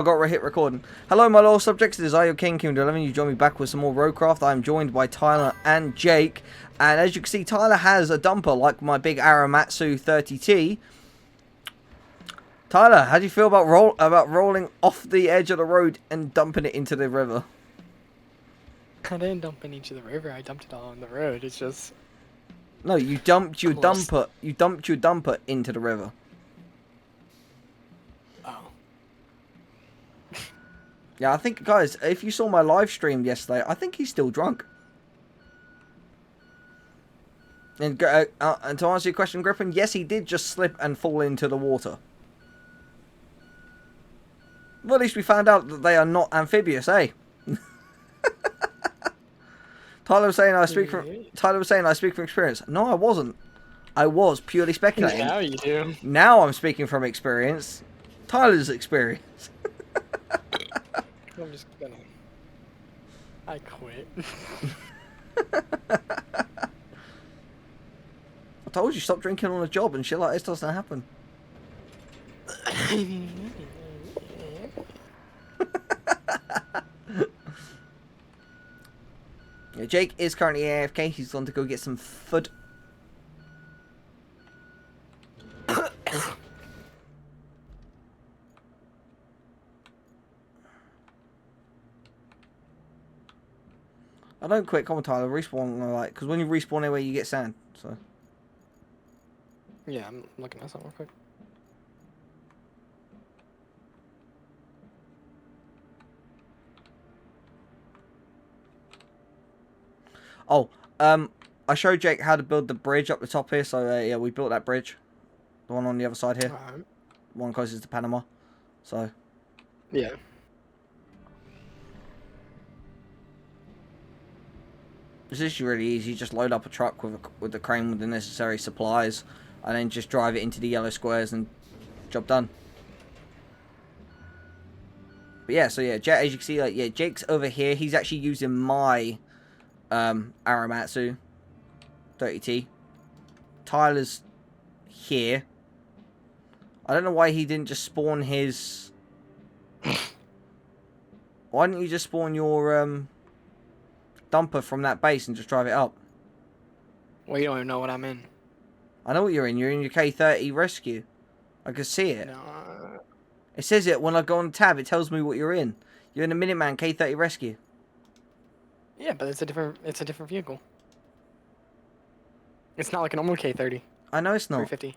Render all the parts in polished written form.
I got hit recording. Hello, my loyal subjects. It is I, your King, Kingofdoom11. You join me back with some more roadcraft. I am joined by Tyler and Jake. And as you can see, Tyler has a dumper like my big Aramatsu 30T. Tyler, how do you feel about rolling off the edge of the road and dumping it into the river? I didn't dump it into the river. I dumped it all on the road. It's just... No, you dumped your dumper. You dumped your dumper into the river. Oh. Yeah, I think, guys, if you saw my live stream yesterday, I think he's still drunk. And to answer your question, Griffin, yes, he did just slip and fall into the water. Well, at least we found out that they are not amphibious, eh? Tyler was saying I speak from experience. No, I wasn't. I was purely speculating. Now you do. Now I'm speaking from experience. Tyler's experience. I'm just gonna... I quit. I told you, stop drinking on the job and shit like this doesn't happen. Yeah, Jake is currently AFK. He's gone to go get some food. I don't quit. Come on, Tyler. Respawn, like, because when you respawn anyway, you get sand. So. Yeah, I'm looking at something real quick. Oh, I showed Jake how to build the bridge up the top here. So yeah, we built that bridge, the one on the other side here, one closest to Panama. So. Yeah. It's actually really easy. You just load up a truck with the crane with the necessary supplies, and then just drive it into the yellow squares and job done. But yeah, so yeah, as you can see, like, yeah, Jake's over here. He's actually using my Aramatsu 30T. Tyler's here. I don't know why he didn't just spawn his... Why didn't you just spawn your dumper from that base and just drive it up? Well, you don't even know what I'm in. I know what you're in. You're in your K30 rescue. I can see it. No. It says it when I go on the tab. It tells me what you're in. You're in a Minuteman K30 rescue. Yeah, but it's a different vehicle. It's not like a normal K30. I know it's not. 350.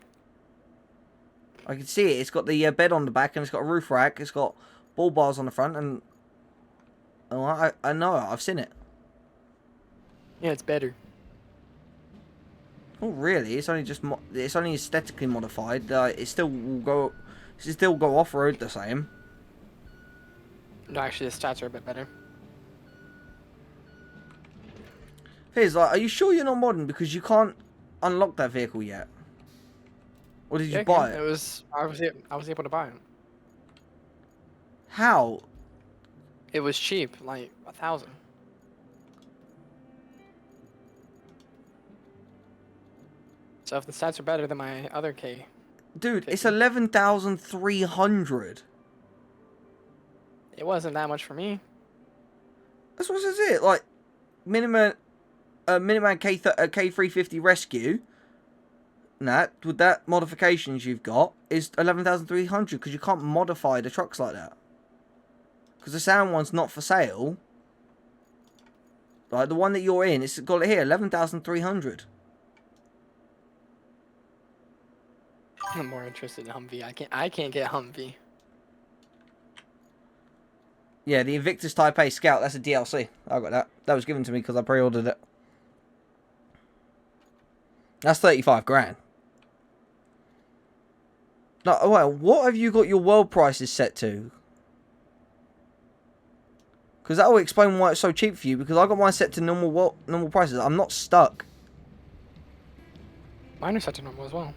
I can see it. It's got the bed on the back and it's got a roof rack. It's got ball bars on the front and... Oh, I know. I've seen it. Yeah, it's better. Oh, really? It's only just... It's only aesthetically modified. It still will go... It still go off-road the same. No, actually, the stats are a bit better. Here's like, are you sure you're not modern because you can't unlock that vehicle yet? Or did you buy it? I was able to buy it. How? It was cheap, like 1,000. So if the stats are better than my other K. Dude, it's 11,300. It wasn't that much for me. That's what it is. Like, Minuteman K350 Rescue. That with that modifications you've got is 11,300 because you can't modify the trucks like that. Because the sound one's not for sale. Like the one that you're in, it's got it here, 11,300. I'm more interested in Humvee. I can't get Humvee. Yeah, the Invictus Type A Scout, that's a DLC. I got that. That was given to me because I pre-ordered it. That's 35 grand. No, well, what have you got your world prices set to? Because that will explain why it's so cheap for you. Because I got mine set to normal prices. I'm not stuck. Mine are set to normal as well.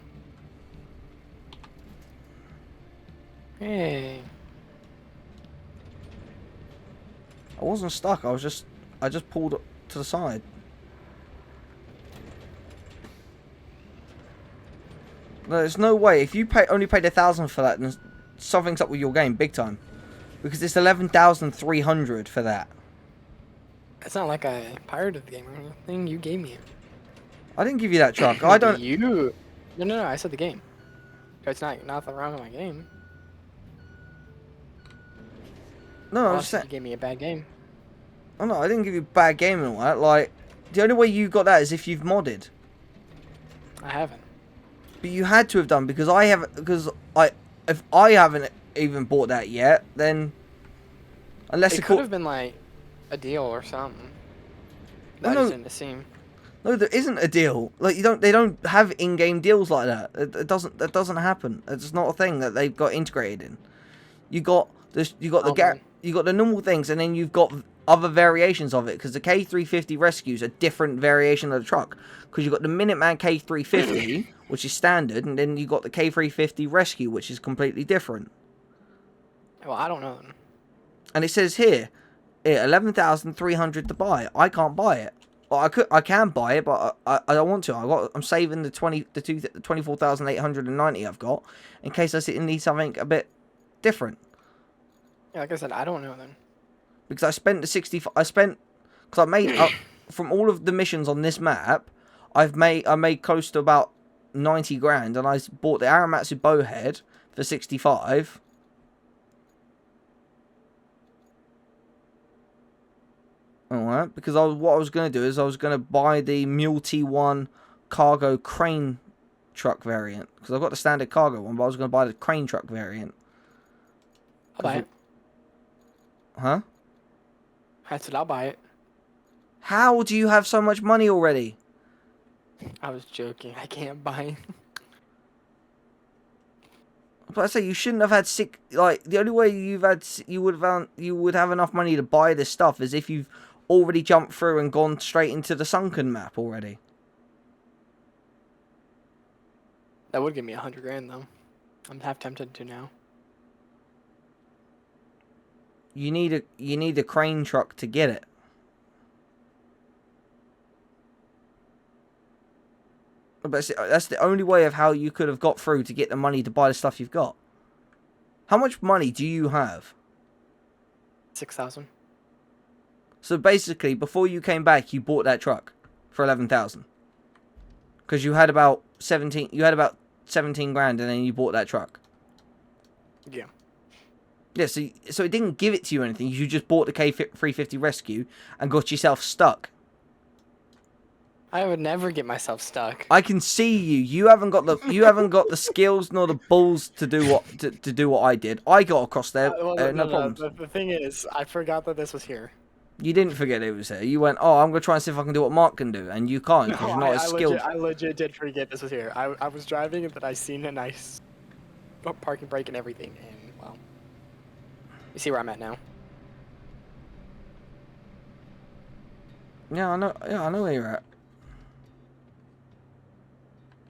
Hey. I wasn't stuck. I just pulled to the side. There's no way. If you only paid 1,000 for that, then something's up with your game, big time. Because it's 11,300 for that. It's not like I pirated the game or anything. You gave me it. I didn't give you that truck. I don't. You. No. I said the game. It's not nothing wrong with my game. No, I'm Unless just saying. you gave me a bad game. Oh no, I didn't give you a bad game and all that. Like, the only way you got that is if you've modded. I haven't. But you had to have done because I haven't. Because if I haven't even bought that yet, then unless It could have been like a deal or something. That just didn't seem. No, there isn't a deal. Like they don't have in-game deals like that. That doesn't happen. It's not a thing that they've got integrated in. You got this. You got the normal things, and then you've got other variations of it. Because the K350 Rescue's a different variation of the truck. Because you've got the Minuteman K350, which is standard, and then you got the K350 Rescue, which is completely different. Well, I don't know. And it says here, 11,300 to buy. I can't buy it. Well, I can buy it, but I don't want to. I'm saving the 24,890 I've got in case I need something a bit different. Yeah, like I said, I don't know then. Because I spent the 65. Because I made from all of the missions on this map, I made close to about 90 grand, and I bought the Aramatsu bowhead for 65. Alright, because what I was going to do is I was going to buy the Mule T1 cargo crane truck variant. Because I've got the standard cargo one, but I was going to buy the crane truck variant. I'll buy it. Huh? I said I'll buy it. How do you have so much money already? I was joking. I can't buy it. But I say you shouldn't have had sick. Like the only way you would have enough money to buy this stuff is if you've already jumped through and gone straight into the sunken map already. That would give me 100 grand though. I'm half tempted to now. You need a crane truck to get it. But that's the only way of how you could have got through to get the money to buy the stuff you've got. How much money do you have? 6,000. So basically, before you came back, you bought that truck for 11,000. Because you had about 17. You had about 17 grand, and then you bought that truck. Yeah. Yeah. So it didn't give it to you or anything. You just bought the K350 Rescue and got yourself stuck. I would never get myself stuck. I can see you. You haven't got the skills nor the balls to do what I did. I got across there, no problems. The thing is, I forgot that this was here. You didn't forget it was here. You went, oh, I'm gonna try and see if I can do what Mark can do, and you can't because you're not as skilled. I legit did forget this was here. I was driving and then I seen a nice parking brake and everything, and well, you see where I'm at now. Yeah, I know. Yeah, I know where you're at.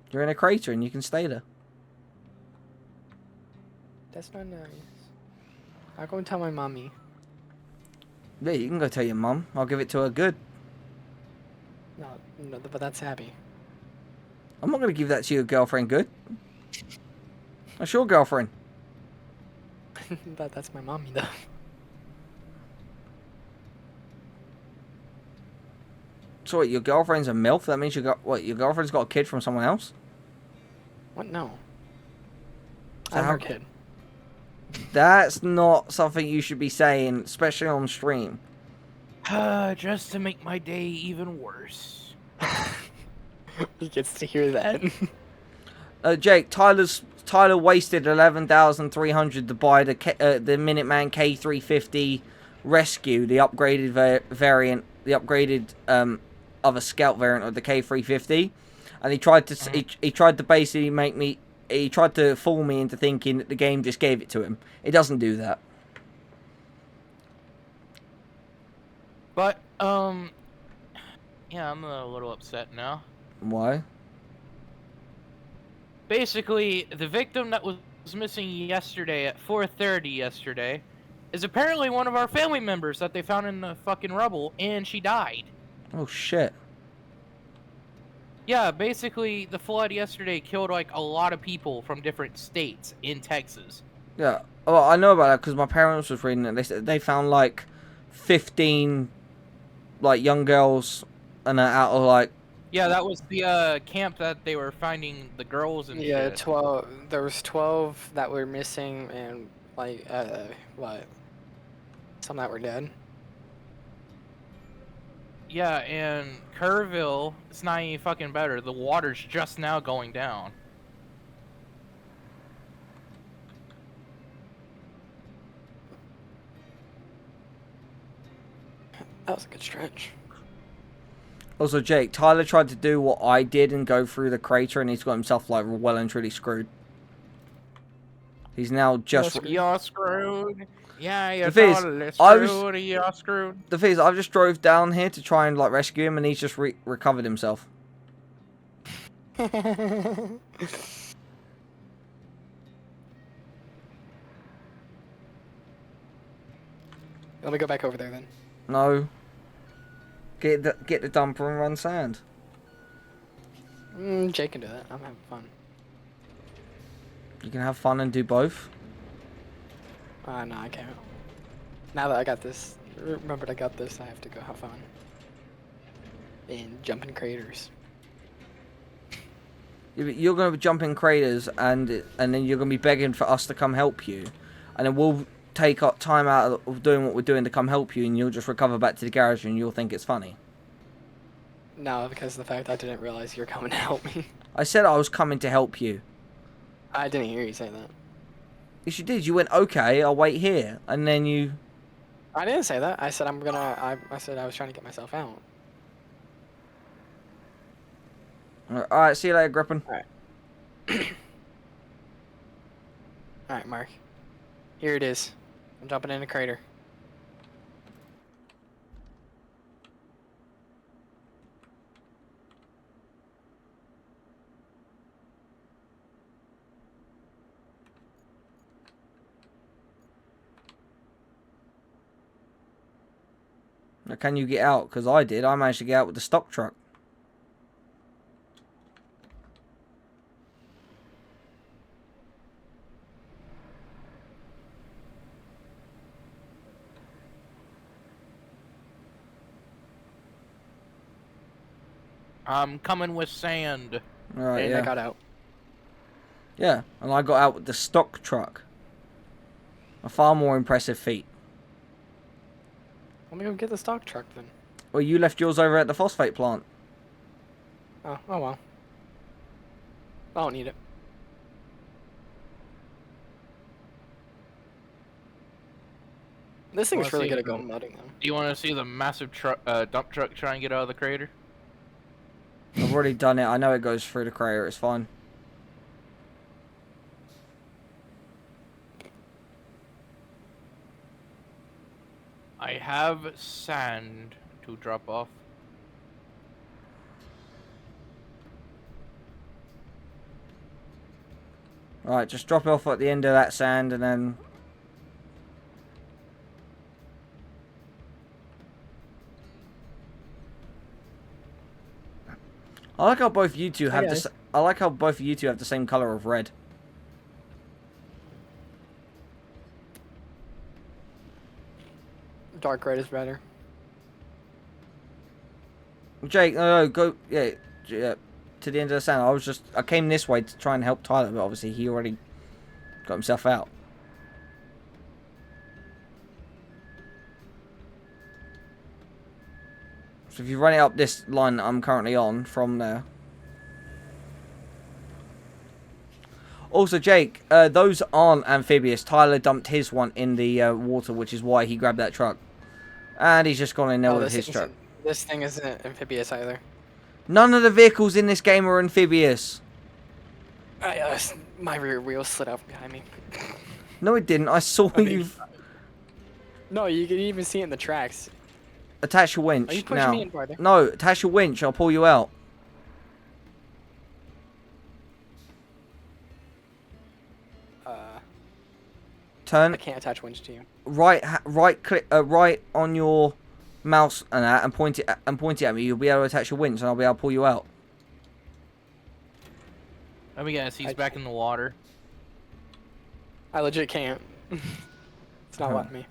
You're in a crater and you can stay there. That's not nice. I'll go and tell my mommy. Yeah, you can go tell your mum. I'll give it to her good. No, but that's happy. I'm not going to give that to your girlfriend good. That's your girlfriend. That's my mommy, though. So what, your girlfriend's a MILF? That means your girlfriend's got a kid from someone else? What? No. So I'm her kid. That's not something you should be saying, especially on stream. Just to make my day even worse. He gets to hear that. Jake, Tyler wasted 11,300 to buy the Minuteman K350 Rescue, the upgraded variant, the upgraded other scout variant of the K350, and he tried to basically he tried to fool me into thinking that the game just gave it to him. It doesn't do that. But yeah, I'm a little upset now. Why? Basically, the victim that was missing yesterday at 4:30 yesterday is apparently one of our family members that they found in the fucking rubble, and she died. Oh shit. Yeah, basically, the flood yesterday killed, like, a lot of people from different states in Texas. Yeah. Oh, I know about that because my parents was reading it. They said they found like 15 like young girls and out of like. Yeah, that was the camp that they were finding the girls and Yeah, shit. 12. There was 12 that were missing, and like what? Some that were dead. Yeah, and Kerrville, it's not any fucking better. The water's just now going down. That was a good stretch. Also, Jake, Tyler tried to do what I did and go through the crater, and he's got himself like well and truly screwed. He's now just. You're screwed. Yeah, you're The thing is, totally I was- screwed. You're screwed. The thing is, I just drove down here to try and like rescue him, and he's just recovered himself. Let me go back over there then. No. Get the dumper and run sand. Jake can do that. I'm having fun. You can have fun and do both. No, I can't. Now that I got this, remembered I got this, I have to go have fun. And jump in craters. You're going to jump in craters, and then you're going to be begging for us to come help you, and then we'll take up time out of doing what we're doing to come help you, and you'll just recover back to the garage, and you'll think it's funny. No, because of the fact I didn't realize you were coming to help me. I said I was coming to help you. I didn't hear you say that. Yes, you did. You went, okay, I'll wait here, and then you. I didn't say that. I said I said I was trying to get myself out. Alright, see you later, Grippin. Alright, Mark. Here it is. I'm jumping in a crater. Now, can you get out? Because I did. I managed to get out with the stock truck. I'm coming with sand. Alright, And yeah. I got out. Yeah, and I got out with the stock truck. A far more impressive feat. Let me go get the stock truck then. Well, you left yours over at the phosphate plant. Oh well. I don't need it. This thing is Wanna really see good at the- going mudding though. Do you want to see the massive dump truck try and get out of the crater? I've already done it. I know it goes through the crater. It's fine. I have sand to drop off. Alright, just drop it off at the end of that sand and then... I like how both you two have Okay. I like how both of you two have the same color of red. Dark red is better. Jake, no, go, yeah, to the end of the sand. I came this way to try and help Tyler, but obviously he already got himself out. So if you run it up this line that I'm currently on from there. Also, Jake, those aren't amphibious. Tyler dumped his one in the water, which is why he grabbed that truck. And he's just gone in there with his truck. This thing isn't amphibious either. None of the vehicles in this game are amphibious. My rear wheel slid out from behind me. No, it didn't. I saw you No, you can even see it in the tracks. attach your winch Are you pushing now. me in farther? No, attach your winch. I'll pull you out. Turn I can't attach winch to you. right click right on your mouse and that, and point it at me. You'll be able to attach your winch, and I'll be able to pull you out. Let me guess, he's back in the water. I legit can't. It's not letting me.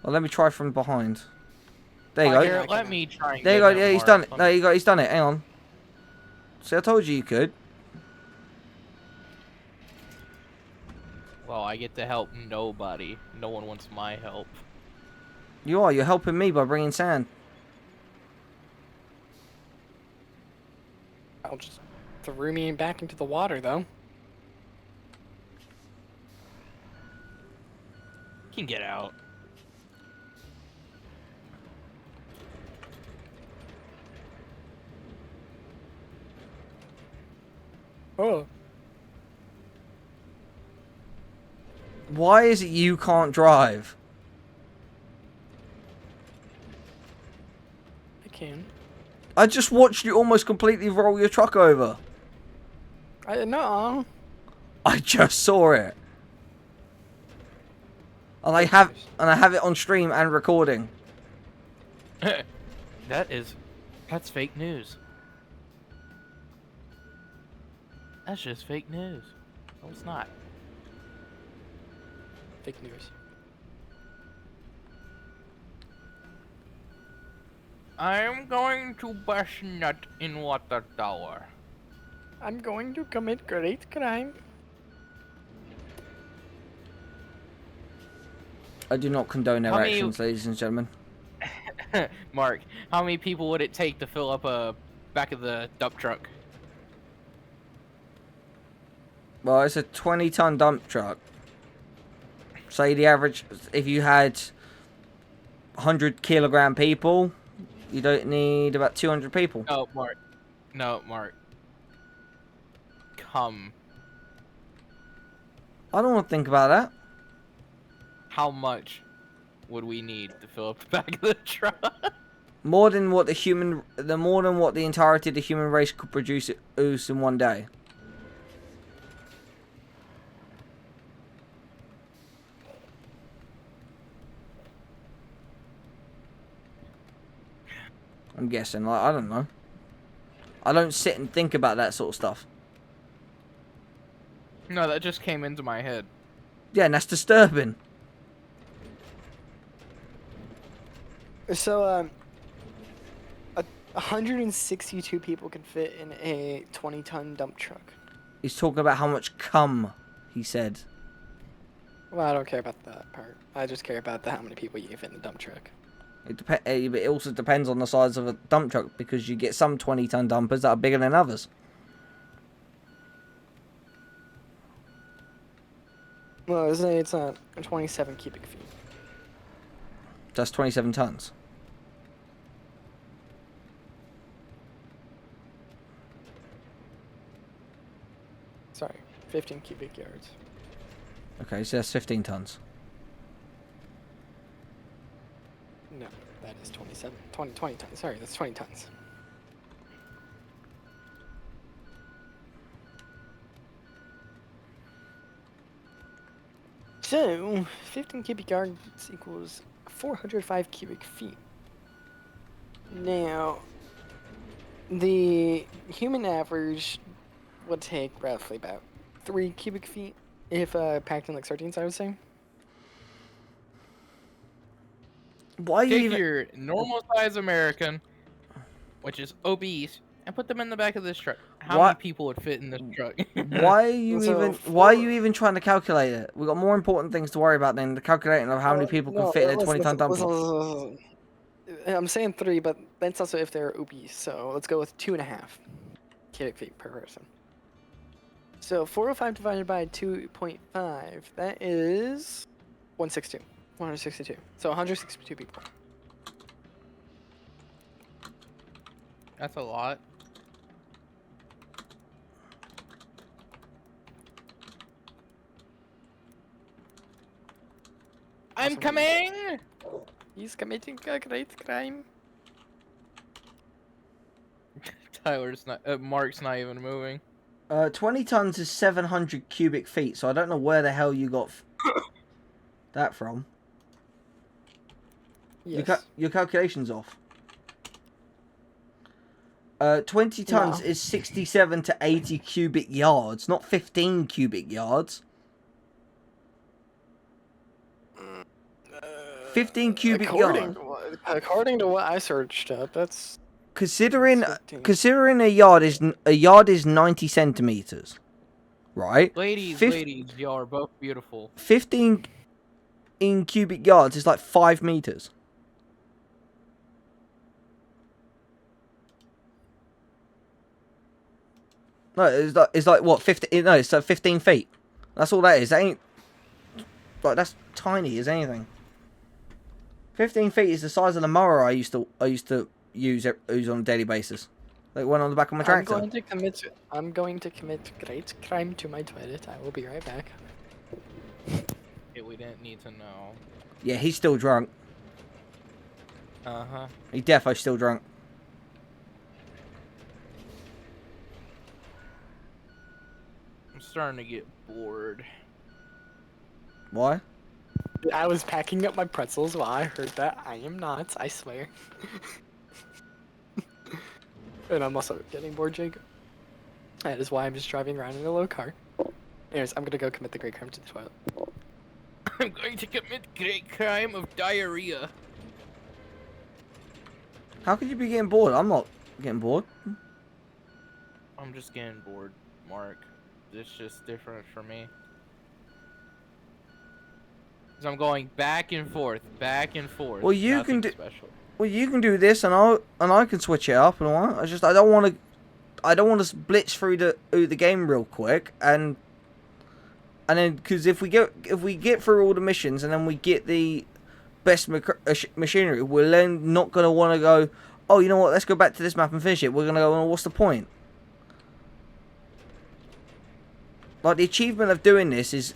Well, let me try from behind. There you Oh, go. here, let me try and There you get go. him, Yeah, he's Mark. done it. Let No, me- he's done it. Hang on. See, I told you could. Well, I get to help nobody. No one wants my help. You are. You're helping me by bringing sand. I'll just threw me back into the water though. Can get out. Oh. Why is it you can't drive? I can. I just watched you almost completely roll your truck over. No. I just saw it. And I have it on stream and recording. That's fake news. That's just fake news. No, it's not. Fake news. I'm going to bash nut in water tower. I'm going to commit great crime. I do not condone their How many- actions, ladies and gentlemen. Mark, how many people would it take to fill up a back of the dump truck? Well, it's a 20-ton dump truck. Say the average, if you had 100-kilogram people, you don't need about 200 people. No, Mark. No, Mark. Come. I don't want to think about that. How much would we need to fill up the back of the truck? More than what the entirety of the human race could produce in one day. I'm guessing. Like, I don't know. I don't sit and think about that sort of stuff. No, that just came into my head. Yeah, and that's disturbing. So, 162 people can fit in a 20-ton dump truck. He's talking about how much cum, he said. Well, I don't care about that part. I just care about how many people you can fit in the dump truck. It also depends on the size of a dump truck, because you get some 20-ton dumpers that are bigger than others. Well, it's 27 cubic feet. That's 27 tons. Sorry, 15 cubic yards. Okay, so that's 15 tons. No, that is 27. 20 tons. Sorry, that's 20 tons. So, 15 cubic yards equals 405 cubic feet. Now, the human average would take roughly about 3 cubic feet if packed in like sardines, I would say. Why are you Take even... your normal size American, which is obese, and put them in the back of this truck. How What? many people would fit in this truck? Why are you So, why are you even trying to calculate it? We've got more important things to worry about than the calculating of how many people can fit in a 20-ton dump truck. listen. I'm saying 3, but that's also if they're obese. So let's go with 2.5 cubic feet per person. So 405 divided by 2.5, that is 162. 162. So 162 people. That's a lot. I'm coming! He's committing a great crime. Tyler's not. Mark's not even moving. 20 tons is 700 cubic feet, so I don't know where the hell you got that from. Yes. Your calculation's off. 20 tons No. is 67 to 80 cubic yards, not 15 cubic yards. 15 cubic yards. According to what I searched up, that's Considering 15. a yard is 90 centimeters, right? Ladies, y'all are both beautiful. 15 in cubic yards is like 5 meters. No, it's like what 50? No, it's like 15 feet. That's all that is. That ain't like that's tiny as anything. 15 feet is the size of the mower I used to use on a daily basis. Like one on the back of my tractor. I'm going to commit great crime to my toilet. I will be right back. Yeah, we didn't need to know. Yeah, he's still drunk. Uh-huh. He's defo still drunk. I'm starting to get bored. Why? I was packing up my pretzels while I heard that. I am not, I swear. And I'm also getting bored, Jake. That is why I'm just driving around in a low car. Anyways, I'm gonna go commit the great crime to the toilet. I'm going to commit great crime of diarrhea. How could you be getting bored? I'm not getting bored. I'm just getting bored, Mark. It's just different for me. So I'm going back and forth. Well, you can Nothing do. special. Well, you can do this, and I can switch it up and all that. I don't want to blitz through the game real quick, and then because if we get through all the missions and then we get the best machinery, we're then not gonna want to go. Oh, you know what? Let's go back to this map and finish it. We're gonna go. Well, what's the point? Like the achievement of doing this is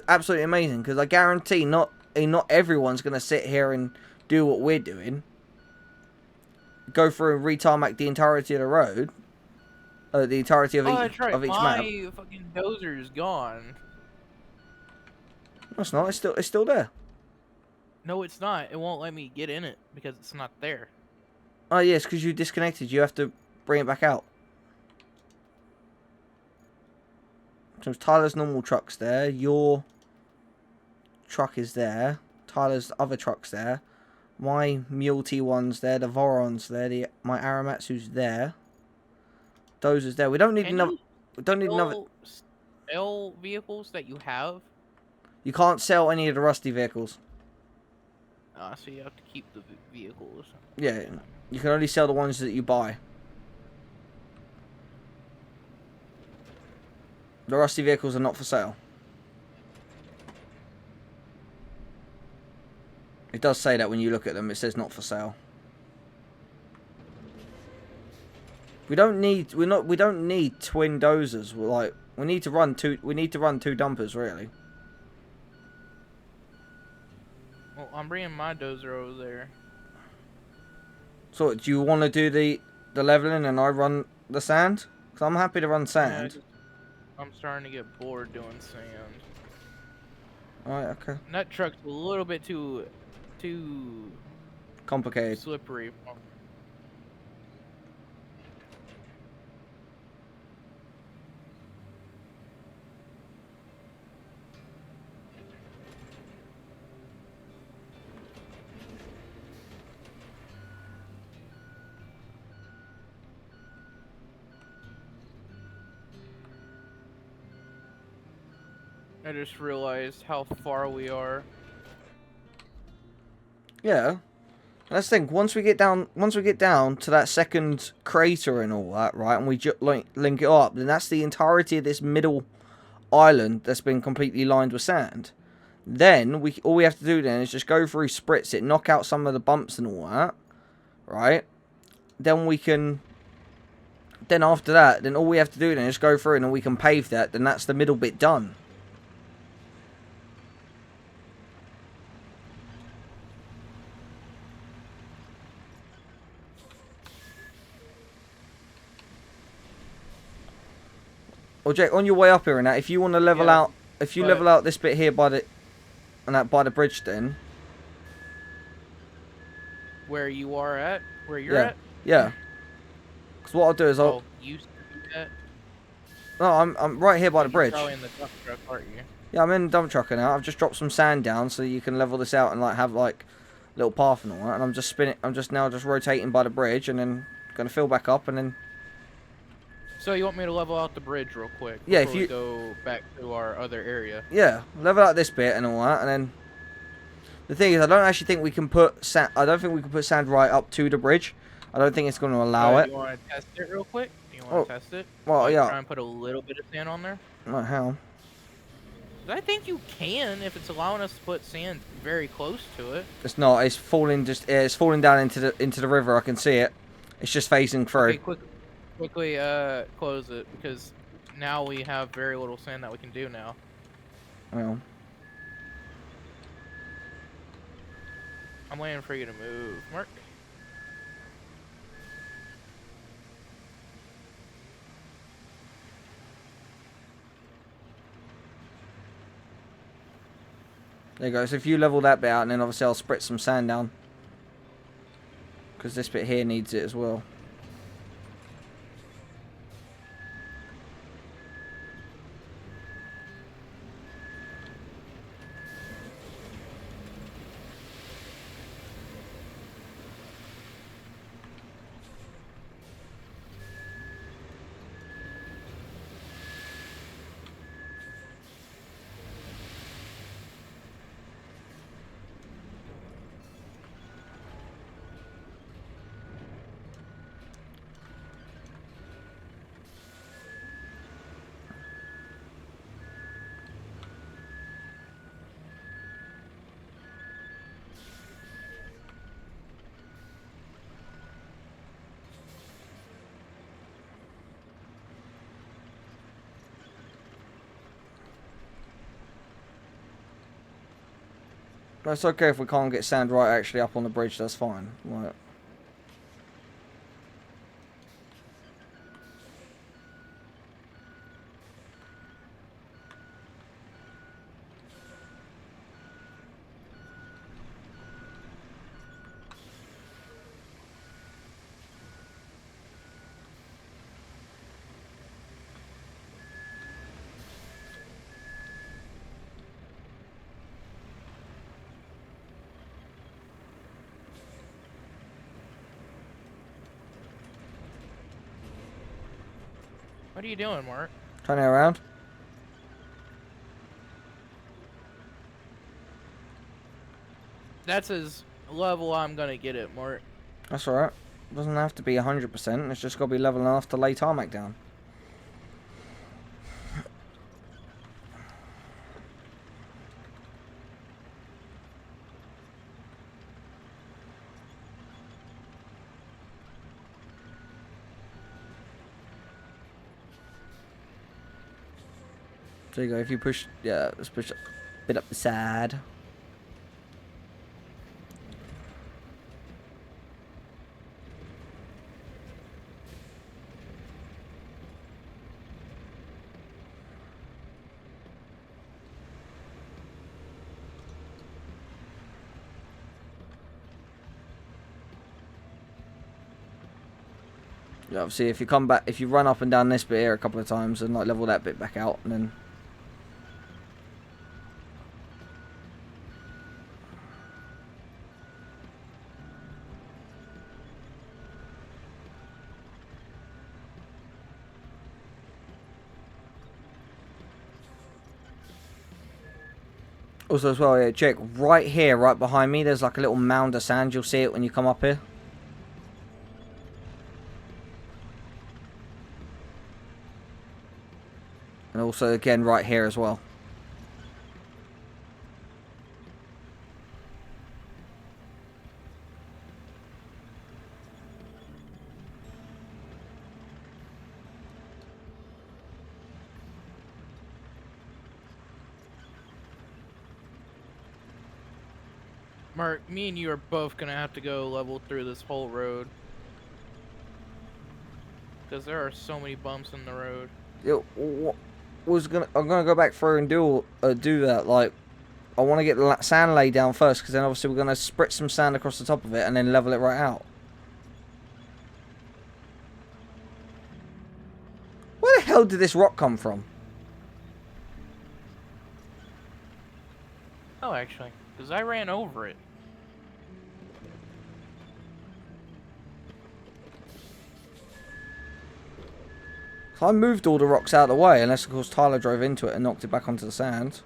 absolutely amazing because I guarantee not everyone's gonna sit here and do what we're doing. Go through and retarmac the entirety of the road. The entirety of, that's right. of each My map. fucking dozer is gone. No, it's not. It's still there. No, it's not. It won't let me get in it because it's not there. Oh yes, because you disconnected. You have to bring it back out. So Tyler's normal truck's there. Your truck is there. Tyler's other truck's there. My Mule T1's there. The Voron's there. My Aramatsu's there. Dozer's there. We don't need another. We don't need another. Sell vehicles that you have. You can't sell any of the rusty vehicles. So you have to keep the vehicles. Yeah, you can only sell the ones that you buy. The rusty vehicles are not for sale. It does say that when you look at them. It says not for sale. We don't need twin dozers. We need to run two dumpers really. Well, I'm bringing my dozer over there. So do you want to do the leveling and I run the sand? Because I'm happy to run sand. Yeah, I'm starting to get bored doing sand. Alright, okay. And that truck's a little bit too Complicated. slippery. I just realized how far we are. Yeah. Let's think. Once we get down to that second crater and all that, right, and we link it up, then that's the entirety of this middle island that's been completely lined with sand. Then all we have to do then is just go through, spritz it, knock out some of the bumps and all that, right? Then we can. Then after that, then all we have to do then is go through and then we can pave that. Then that's the middle bit done. Well, Jake, on your way up here and that, if you want to level out, level out this bit here by the bridge, then. Where you are at? Where you're at? Yeah. Because what I'll do is you used to do that? No, I'm right here by the bridge. You're probably in the dump truck, aren't you? Yeah, I'm in the dump truck now. I've just dropped some sand down so you can level this out and like have like little path and all that. And I'm just spinning. I'm just now just rotating by the bridge and then gonna fill back up and then. So you want me to level out the bridge real quick Yeah, before we go back to our other area? Yeah, level out this bit and all that, and then the thing is, I don't actually think we can put sand. I don't think we can put sand right up to the bridge. I don't think it's going to allow it. You want to test it real quick? You want Oh, to test it? well, Like yeah. try and put a little bit of sand on there? Not how. I think you can if it's allowing us to put sand very close to it. It's not. It's falling. It's falling down into the river. I can see it. It's just phasing through. Okay, quickly close it because now we have very little sand that we can do now. Well. I'm waiting for you to move, Mark. There you go. So if you level that bit out, and then obviously I'll spritz some sand down. Because this bit here needs it as well. It's okay if we can't get sand right actually up on the bridge, that's fine. Right. What are you doing, Mark? Turn it around. That's as level I'm gonna get it, Mark. That's alright. Doesn't have to be 100%. It's just got to be level enough to lay tarmac down. There you go. If you push, yeah, let's push a bit up the side. Yeah, obviously, if you come back, if you run up and down this bit here a couple of times and like level that bit back out, and then. Also as well, yeah, check right here, right behind me, there's like a little mound of sand. You'll see it when you come up here. And also again right here as well. Mark, me and you are both gonna have to go level through this whole road. Because there are so many bumps in the road. I'm gonna go back through and do that. Like, I want to get the sand laid down first, because then obviously we're gonna spritz some sand across the top of it and then level it right out. Where the hell did this rock come from? Oh, actually, because I ran over it. I moved all the rocks out of the way, unless of course Tyler drove into it and knocked it back onto the sand.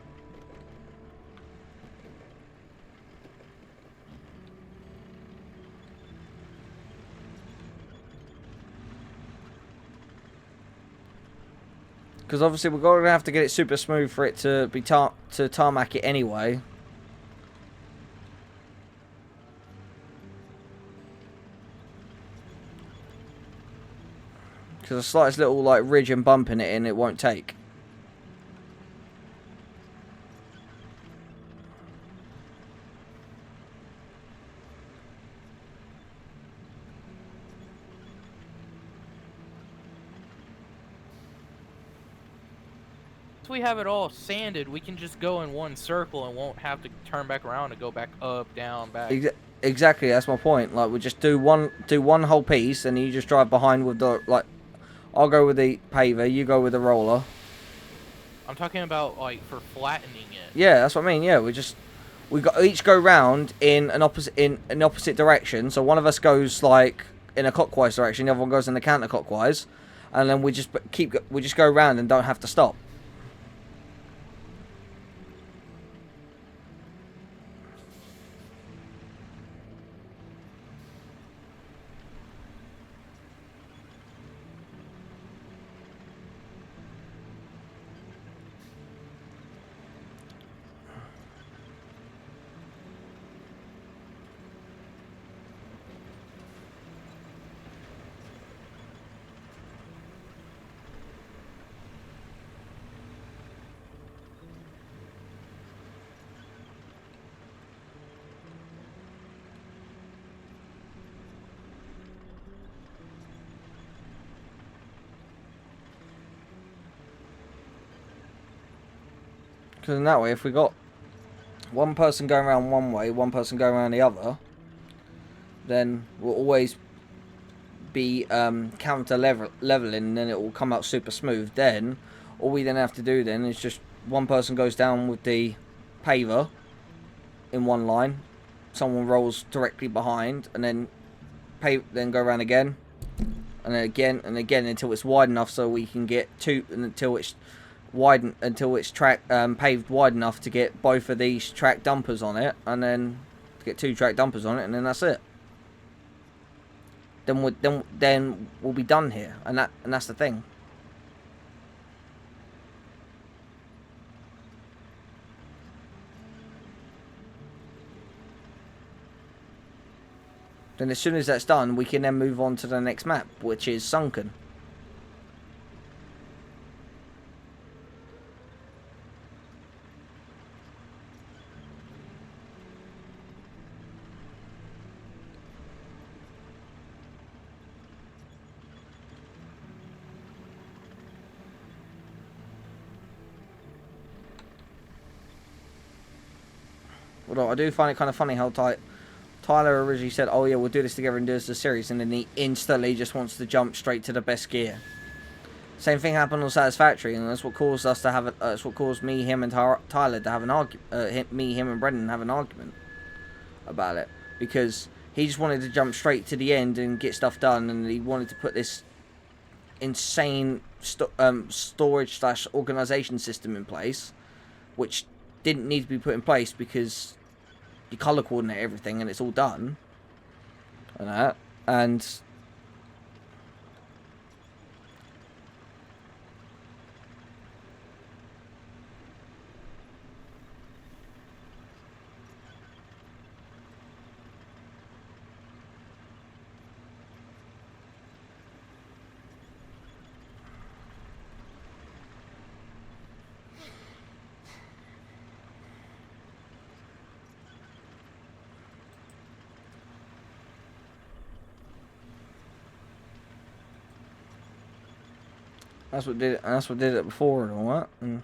Because obviously we're going to have to get it super smooth for it to be tarmac it anyway. Because the slightest little like ridge and bump in it won't take. We have it all sanded, we can just go in one circle and won't have to turn back around and go back up, down, back. Exactly, that's my point. Like we just do one whole piece, and you just drive behind with the like. I'll go with the paver, you go with the roller. I'm talking about like for flattening it. Yeah, that's what I mean. Yeah, we each go round in an opposite direction. So one of us goes like in a clockwise direction, the other one goes in the counterclockwise, and then we just go round and don't have to stop. Because in that way, if we got one person going around one way, one person going around the other, then we'll always be counter leveling, and then it will come out super smooth. Then all we then have to do then is just one person goes down with the paver in one line, someone rolls directly behind, and then go around again, and then again and again until it's wide enough so we can get two, and until it's paved wide enough to get both of these track dumpers on it, and then to get two track dumpers on it, and then that's it. Then we'll be done here, and that's the thing. Then as soon as that's done, we can then move on to the next map, which is Sunken. Although I do find it kind of funny how Tyler originally said, "Oh yeah, we'll do this together and do this as a series," and then he instantly just wants to jump straight to the best gear. Same thing happened on Satisfactory, and that's what caused us to have. That's what caused me, him, and Tyler to have an argument. Me, him, and Brendan have an argument about it, because he just wanted to jump straight to the end and get stuff done, and he wanted to put this insane storage / organization system in place, which didn't need to be put in place because you color coordinate everything and it's all done and that. And that's what did it before and all that. And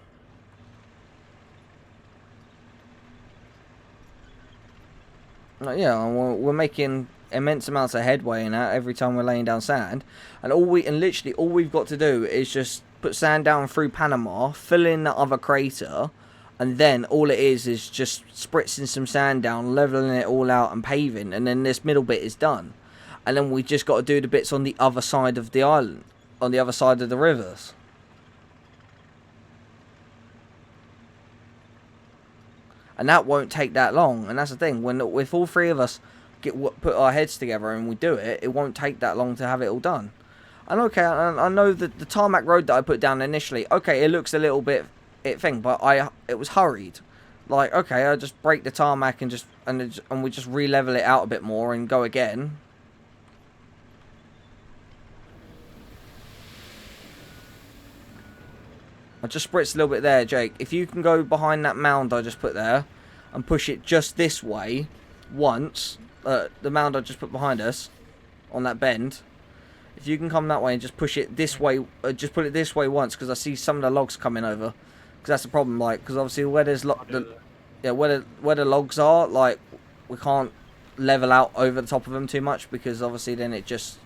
yeah, we're making immense amounts of headway in that every time we're laying down sand, and literally all we've got to do is just put sand down through Panama, fill in that other crater, And then all it is just spritzing some sand down, leveling it all out and paving, and then this middle bit is done. And then we just got to do the bits on the other side of the island, on the other side of the rivers. And that won't take that long. And that's the thing, when if all three of us put our heads together and we do it, it won't take that long to have it all done. And okay, I know that the tarmac road that I put down initially, okay, it looks a little bit but it was hurried. Like, okay, I just break the tarmac and we just re-level it out a bit more and go again. I just spritzed a little bit there, Jake. If you can go behind that mound I just put there and push it just this way once, the mound I just put behind us on that bend. If you can come that way and just push it this way, just put it this way once, because I see some of the logs coming over. Because that's the problem, like, because obviously where there's where the logs are, like, we can't level out over the top of them too much, because obviously then it just...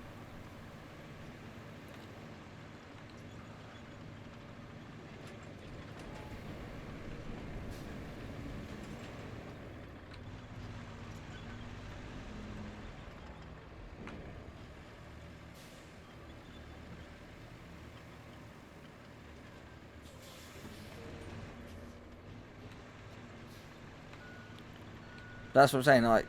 That's what I'm saying, like,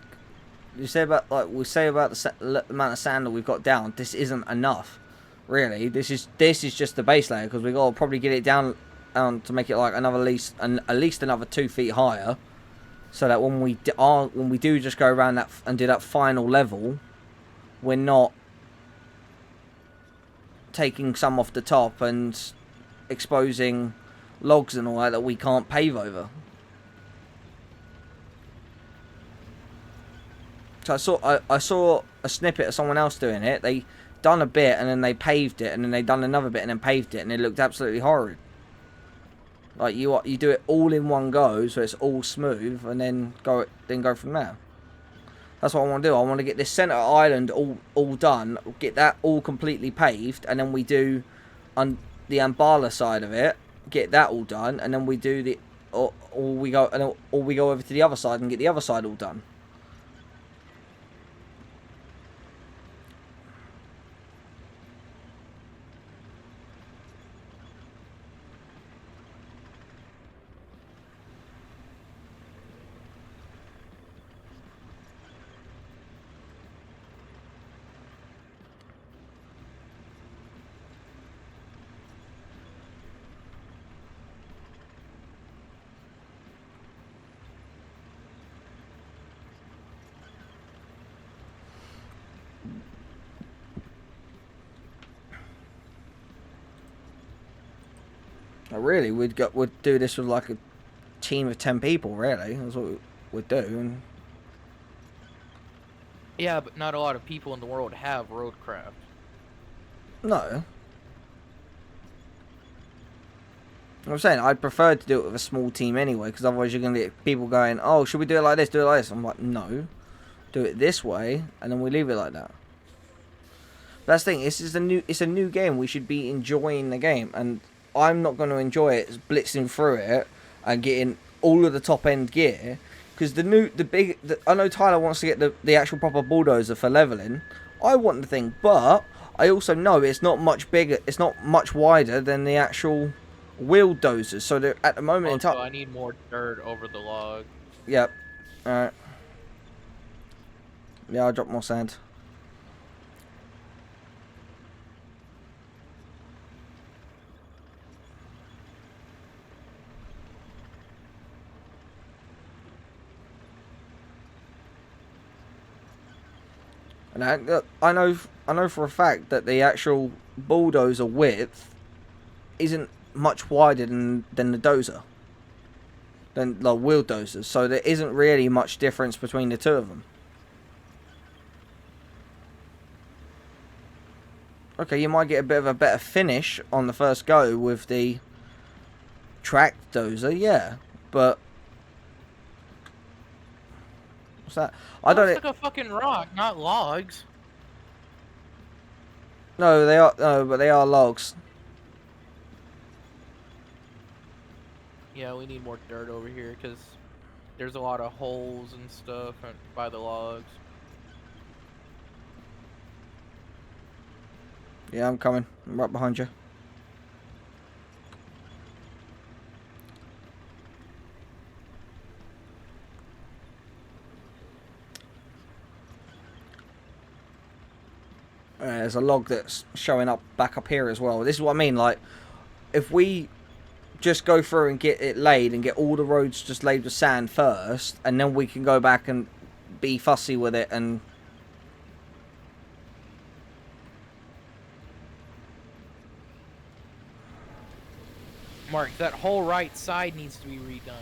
we say about the amount of sand that we've got down, this isn't enough, really. This is just the base layer, because we've got to probably get it down to make it like at least another 2 feet higher, so that when we do just go around that and do that final level, we're not taking some off the top and exposing logs and all that we can't pave over. So I saw a snippet of someone else doing it. They done a bit and then they paved it, and then they done another bit and then paved it, and it looked absolutely horrid. Like you do it all in one go, so it's all smooth, and then go from there. That's what I want to do. I want to get this center island all done, get that all completely paved, and then we do on the Ambala side of it, get that all done, and then we do the or we go over to the other side and get the other side all done. Really, we'd do this with like a team of 10 people. Really, that's what we'd do. And yeah, but not a lot of people in the world have roadcraft. No, I'm saying I'd prefer to do it with a small team anyway, because otherwise you're gonna get people going, "Oh, should we do it like this? Do it like this?" I'm like, no, do it this way, and then we leave it like that. But that's the thing. It's a new game. We should be enjoying the game, and I'm not going to enjoy it blitzing through it and getting all of the top end gear, because I know Tyler wants to get the actual proper bulldozer for leveling. I want the thing, but I also know it's not much bigger. It's not much wider than the actual wheel dozers. So they're at the moment in time. I need more dirt over the log. Yep. All right. Yeah, I'll drop more sand. And I know for a fact that the actual bulldozer width isn't much wider than the dozer, than the wheel dozers. So there isn't really much difference between the two of them. Okay, you might get a bit of a better finish on the first go with the track dozer, yeah, but what's that? I don't. It's like a fucking rock, not logs. No, they are. No, but they are logs. Yeah, we need more dirt over here because there's a lot of holes and stuff by the logs. Yeah, I'm coming. I'm right behind you. There's a log that's showing up back up here as well. This is what I mean. Like, if we just go through and get it laid and get all the roads just laid with sand first, and then we can go back and be fussy with it and... Mark, that whole right side needs to be redone.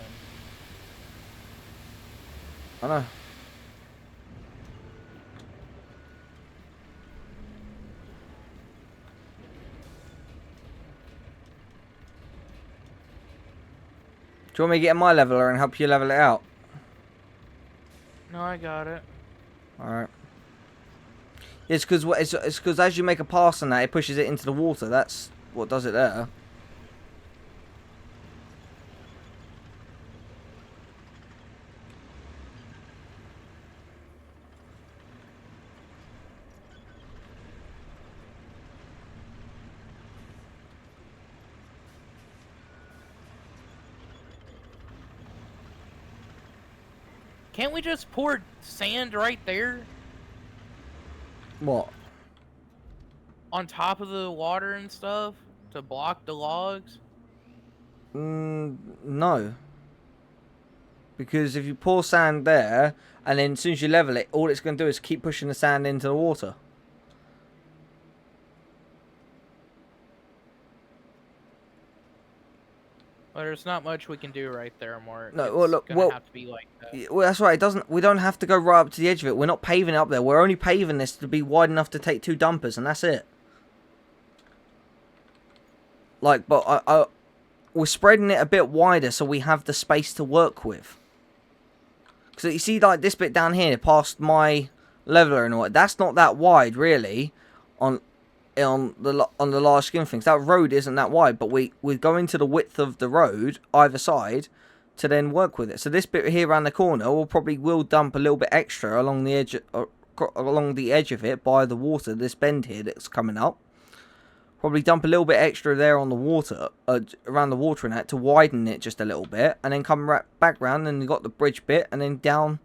I know. Do you want me to get my leveler and help you level it out? No, I got it. Alright. It's because as you make a pass on that, it pushes it into the water. That's what does it there. Can't we just pour sand right there? What? On top of the water and stuff? To block the logs? No. Because if you pour sand there, and then as soon as you level it, all it's going to do is keep pushing the sand into the water. Well, there's not much we can do right there, Mark. No, It's well, look, gonna have to be like that. Well, that's right. It doesn't. We don't have to go right up to the edge of it. We're not paving it up there. We're only paving this to be wide enough to take 2 dumpers, and that's it. Like, but we're spreading it a bit wider so we have the space to work with. Because you see, like this bit down here, past my leveler and all that, that's not that wide, really. On the large scheme of things, that road isn't that wide, but we're going to the width of the road either side to then work with it. So this bit here around the corner will dump a little bit extra along the edge of it by the water. This bend here that's coming up, probably dump a little bit extra there on the water, around the water and that to widen it just a little bit, and then come right back round and you got the bridge bit, and then down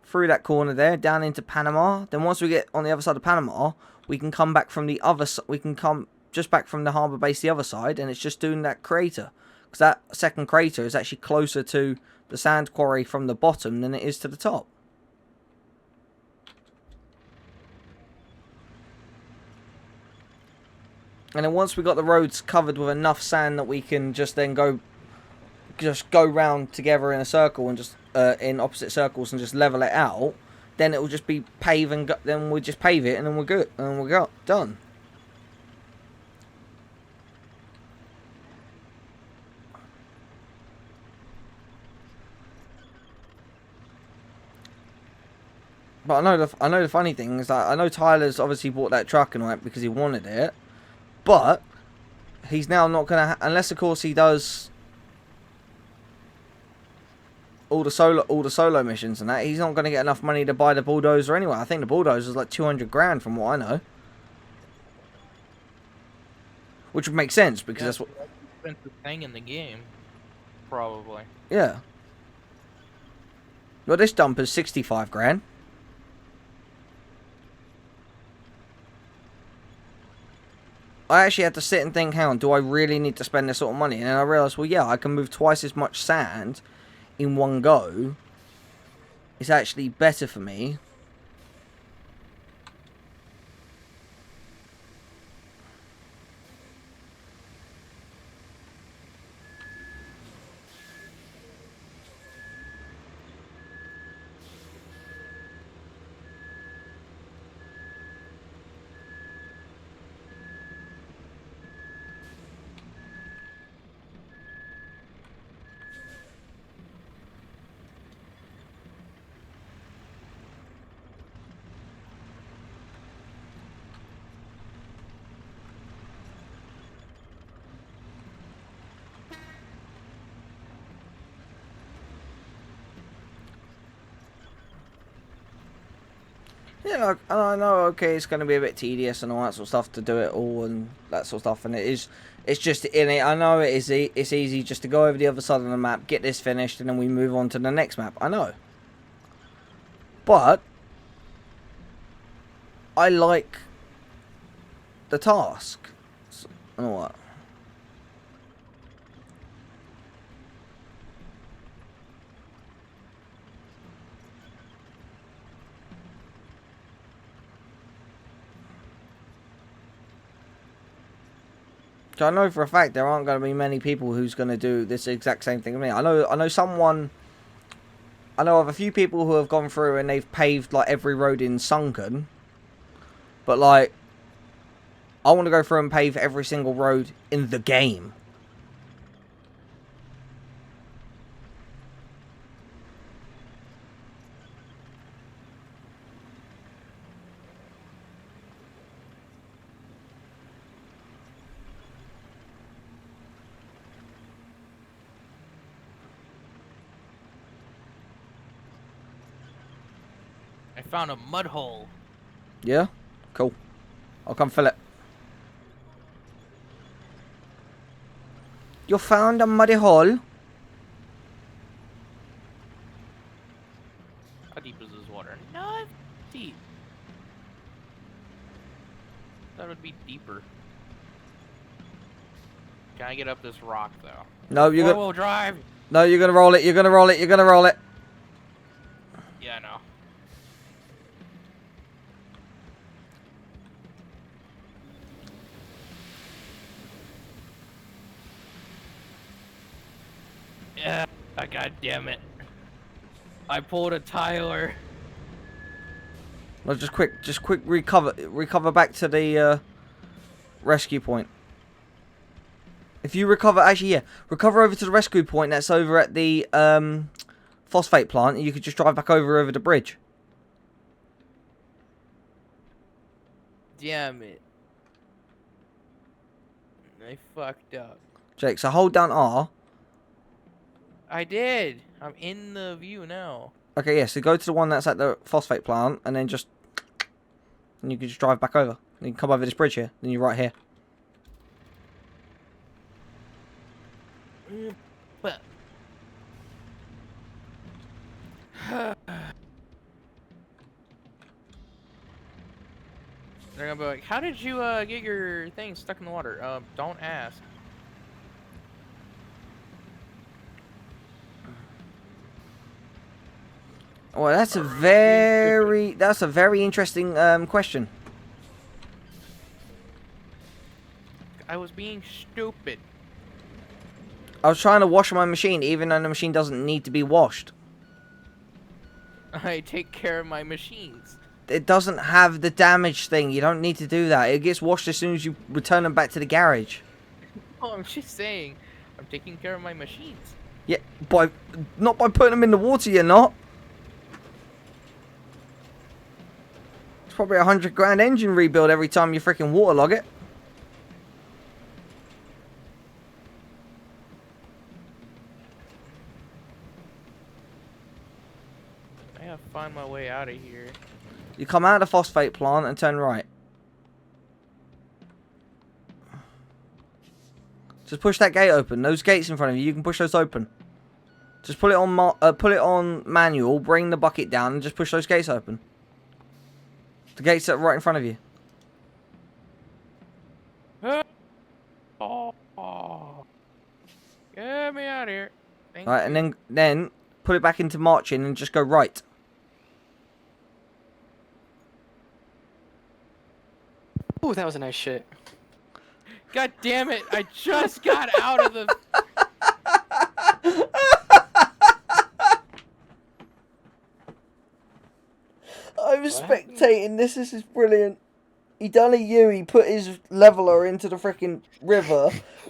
through that corner there, down into Panama. Then once we get on the other side of Panama, we can come back from the other side. We can come just back from the harbour base the other side, and it's just doing that crater. Because that second crater is actually closer to the sand quarry from the bottom than it is to the top. And then once we got the roads covered with enough sand that we can just then go round together in a circle and just in opposite circles and just level it out, then it will just be pave and then we'll just pave it and then we're good and we're done. But I know the funny thing is that I know Tyler's obviously bought that truck and all that because he wanted it, but he's now not gonna unless of course he does all the solo missions and that. He's not gonna get enough money to buy the bulldozer anyway. I think the bulldozer is like 200 grand from what I know, which would make sense because that's what expensive thing in the game, probably. Yeah. Well, this dumper's 65 grand. I actually had to sit and think, hang on, do I really need to spend this sort of money? And then I realised, well, yeah, I can move twice as much sand in one go. It's actually better for me. You know, and I know, okay, it's going to be a bit tedious and all that sort of stuff to do it all and that sort of stuff, and it is, it's just in it. I know it is. It's easy just to go over the other side of the map, get this finished, and then we move on to the next map. I know, but I like the task. And all that. So I know for a fact there aren't going to be many people who's going to do this exact same thing as me. I know someone. I know of a few people who have gone through and they've paved like every road in Sunken. But like, I want to go through and pave every single road in the game. I found a mud hole. Yeah? Cool. I'll come fill it. You found a muddy hole? How deep is this water? Not deep. That would be deeper. Can I get up this rock though? No, you're gonna. Four-wheel drive. No, you're gonna roll it. You're gonna roll it. You're gonna roll it. Yeah, I know. Yeah. God damn it. I pulled a Tyler. No, just quick recover back to the rescue point. If you recover, actually, yeah, recover over to the rescue point that's over at the phosphate plant, and you could just drive back over the bridge. Damn it. I fucked up. Jake, so hold down R. I did. I'm in the view now. Okay, yeah, so go to the one that's at the phosphate plant, and then just... And you can just drive back over. And you can come over this bridge here, then you're right here. But... They're gonna be like, how did you get your thing stuck in the water? Don't ask. Well, that's a very interesting question. I was being stupid. I was trying to wash my machine, even though the machine doesn't need to be washed. I take care of my machines. It doesn't have the damage thing. You don't need to do that. It gets washed as soon as you return them back to the garage. Oh, I'm just saying, I'm taking care of my machines. Yeah, not by putting them in the water, you're not. It's probably $100 grand engine rebuild every time you freaking waterlog it. I gotta find my way out of here. You come out of the phosphate plant and turn right. Just push that gate open. Those gates in front of you, you can push those open. Just put it on manual, bring the bucket down, and just push those gates open. The gates are right in front of you. Oh, get me out of here. Thank Right, you. and then put it back into marching and just go right. Ooh, that was a nice shit. God damn it! I just got out of the. I'm spectating this. This is brilliant. He done a U. He put his leveler into the freaking river,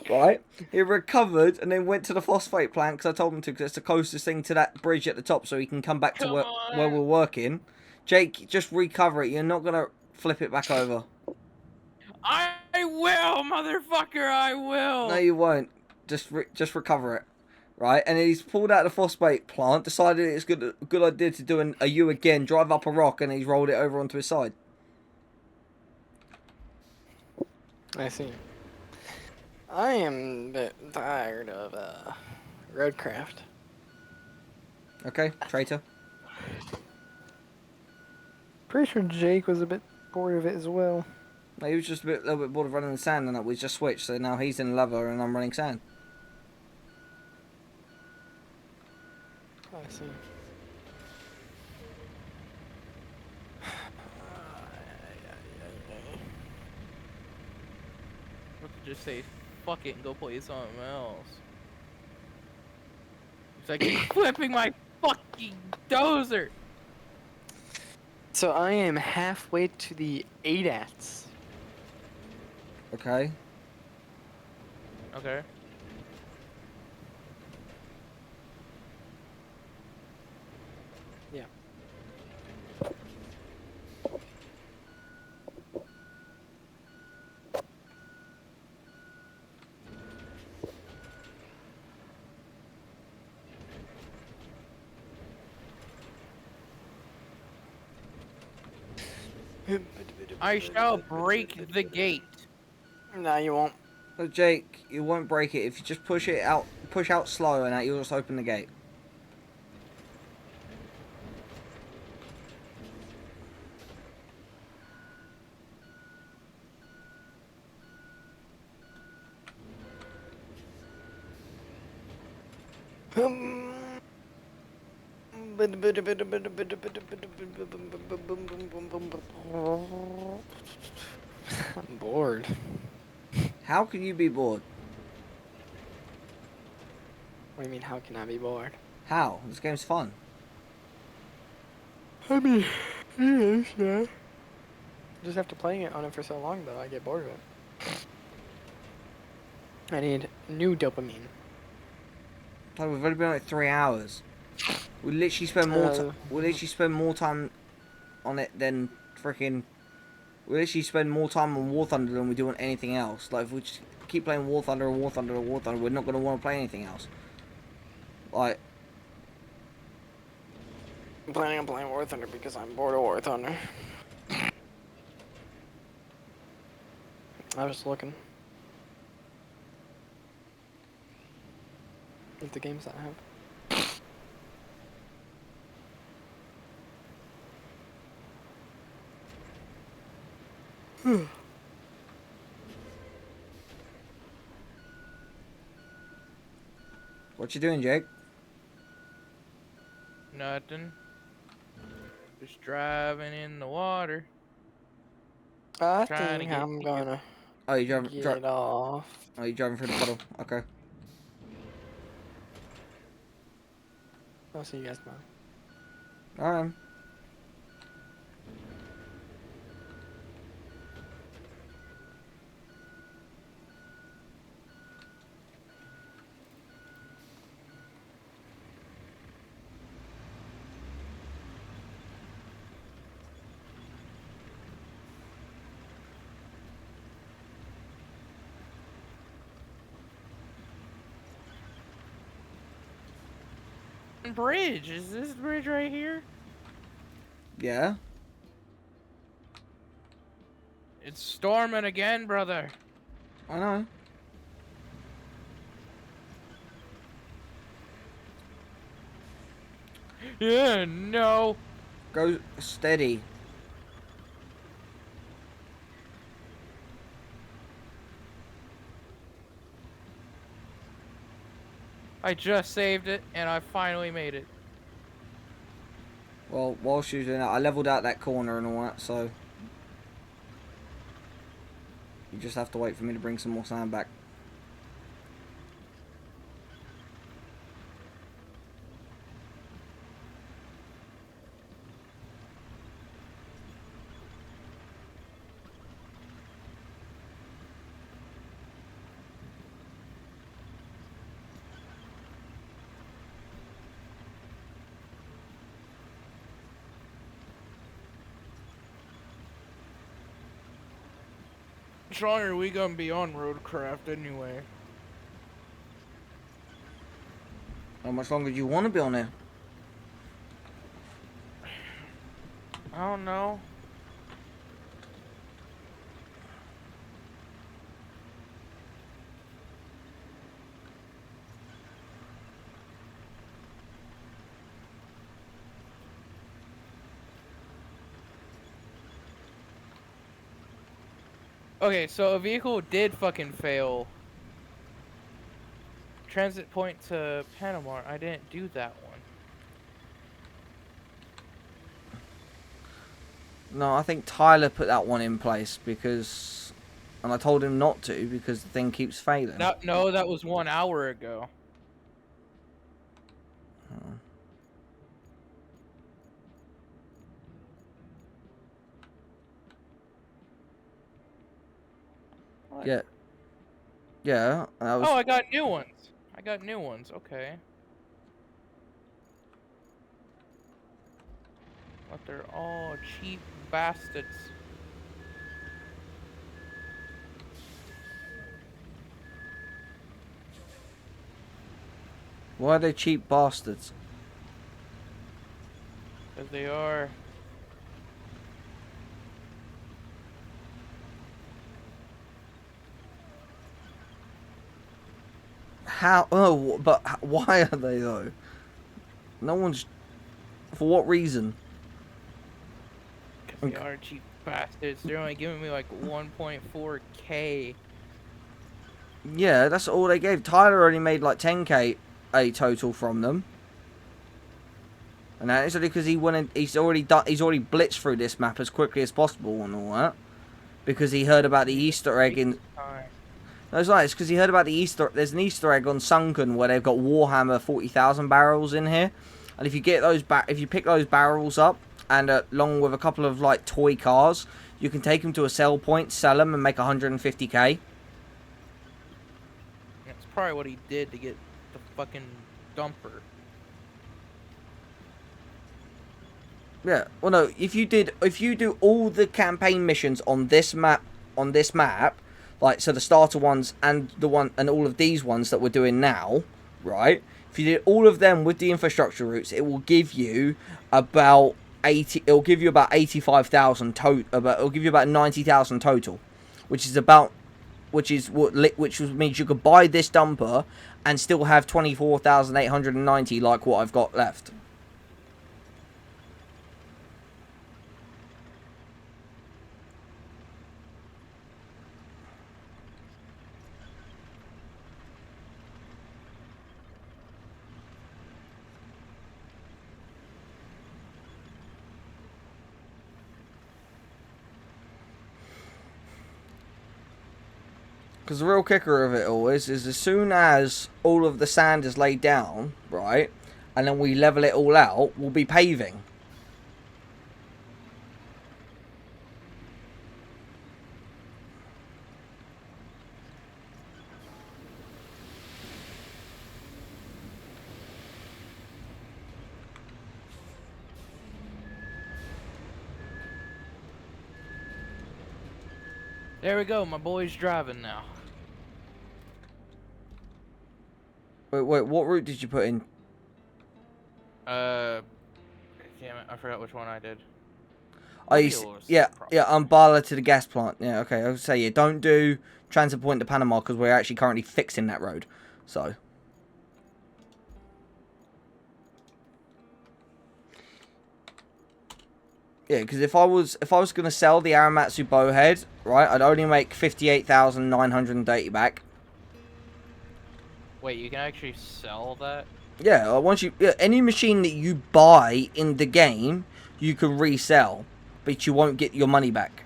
right? He recovered and then went to the phosphate plant because I told him to, because it's the closest thing to that bridge at the top, so he can come back to where we're working. Jake, just recover it. You're not gonna flip it back over. I will, motherfucker! I will. No, you won't. Just recover it. right? And then he's pulled out the phosphate plant, decided it's a good idea to do a U again, drive up a rock, and he's rolled it over onto his side. I see. I am a bit tired of roadcraft. Okay, traitor. Pretty sure Jake was a bit bored of it as well. No, he was just a little bit bored of running the sand, and that we just switched. So now he's in lava, and I'm running sand. I see. What to just say, fuck it and go play something else. It's like flipping my fucking dozer. So I am halfway to the ADATs. Okay. Okay. Yeah. I shall break the gate. No, you won't. So Jake, you won't break it if you just push out slow, and that you'll just open the gate. I'm bored. How can you be bored? What do you mean, how can I be bored? How? This game's fun. I mean, yes, yeah. Just after playing it on it for so long, though, I get bored of it. I need new dopamine. Like, we've only been like 3 hours. We literally spend more. We literally spend more time on it than freaking. We literally spend more time on War Thunder than we do on anything else. Like, if we just keep playing War Thunder and War Thunder and War Thunder, we're not going to want to play anything else. Like, I'm planning on playing War Thunder because I'm bored of War Thunder. I was looking at the games that I have. what you doing, Jake? Nothing. Just driving in the water. I Trying to think get I'm to gonna Oh, you driving? get off. Oh, you driving through the puddle? Okay. I'll see you guys tomorrow. All right. Bridge. Is this the bridge right here? Yeah. It's storming again, brother. I know. Yeah, no. Go steady. I just saved it, and I finally made it. Well, while she was doing that, I leveled out that corner and all that, so you just have to wait for me to bring some more sand back. How long are we gonna be on roadcraft anyway? How much longer do you want to be on here? I don't know. Okay, so a vehicle did fucking fail. Transit point to Panama. I didn't do that one. No, I think Tyler put that one in place because... And I told him not to because the thing keeps failing. No, that was 1 hour ago. Oh. What? Yeah. Yeah, that was... Oh, I got new ones. I got new ones, okay. But they're all cheap bastards. Why are they cheap bastards? Because they are. How? Oh, but why are they though? No one's... For what reason? Because they are cheap bastards. They're only giving me like 1.4K. Yeah, that's all they gave. Tyler only made like 10k a total from them. And that's only because he's already blitzed through this map as quickly as possible and all that. Because he heard about the Easter egg in... No, it's not. It's because he heard about the Easter... There's an Easter egg on Sunken where they've got Warhammer 40,000 barrels in here. And if you get those if you pick those barrels up, and along with a couple of like toy cars, you can take them to a sell point, sell them, and make 150k. That's probably what he did to get the fucking dumper. Yeah. Well, no. If you do all the campaign missions on this map, like so the starter ones and all of these ones that we're doing now, right? If you did all of them with the infrastructure routes, it will give you about 80. It'll give you about 85,000 total. It'll give you about 90,000 total, which means you could buy this dumper and still have 24,890 like what I've got left. Because the real kicker of it all is as soon as all of the sand is laid down, right, and then we level it all out, we'll be paving. There we go, my boy's driving now. Wait, what route did you put in? Damn it, I forgot which one I did. Yeah, Umbala to the gas plant. Yeah, okay, I was say, yeah, don't do transit point to Panama because we're actually currently fixing that road. So. Yeah, because if I was going to sell the Aramatsu bowhead, right, I'd only make 58,980 back. Wait, you can actually sell that? Yeah, any machine that you buy in the game, you can resell, but you won't get your money back.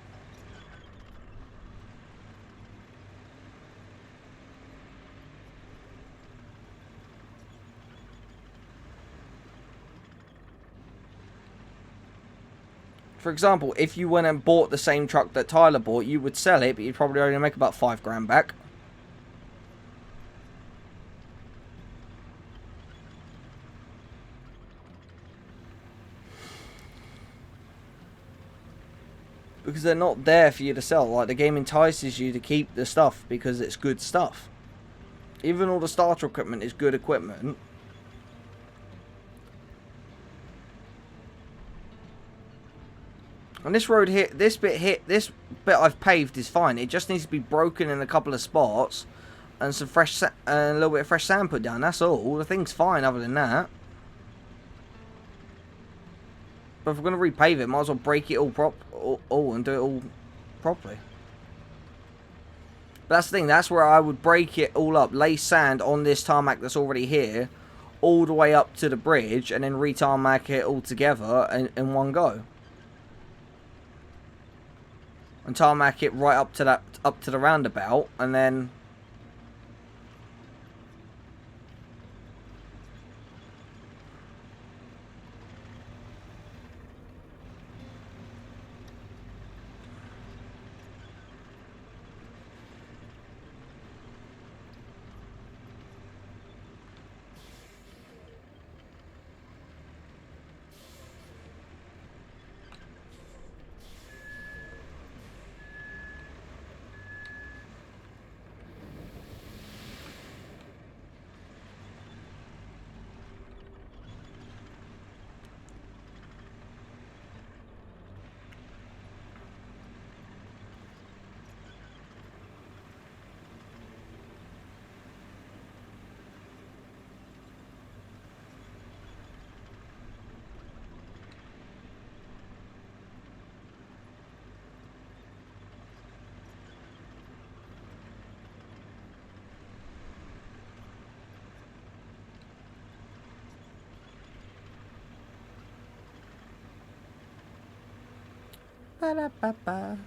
For example, if you went and bought the same truck that Tyler bought, you would sell it, but you'd probably only make about 5 grand back. Because they're not there for you to sell. Like, the game entices you to keep the stuff because it's good stuff. Even all the starter equipment is good equipment. And this road here, this bit I've paved is fine. It just needs to be broken in a couple of spots, and some fresh, a little bit of fresh sand put down. That's all. The thing's fine other than that. But if we're gonna repave it, might as well break it all and do it all properly. But that's the thing. That's where I would break it all up, lay sand on this tarmac that's already here, all the way up to the bridge, and then re-tarmac it all together in one go. And tarmac it right up to the roundabout, and then ba-da-ba-ba.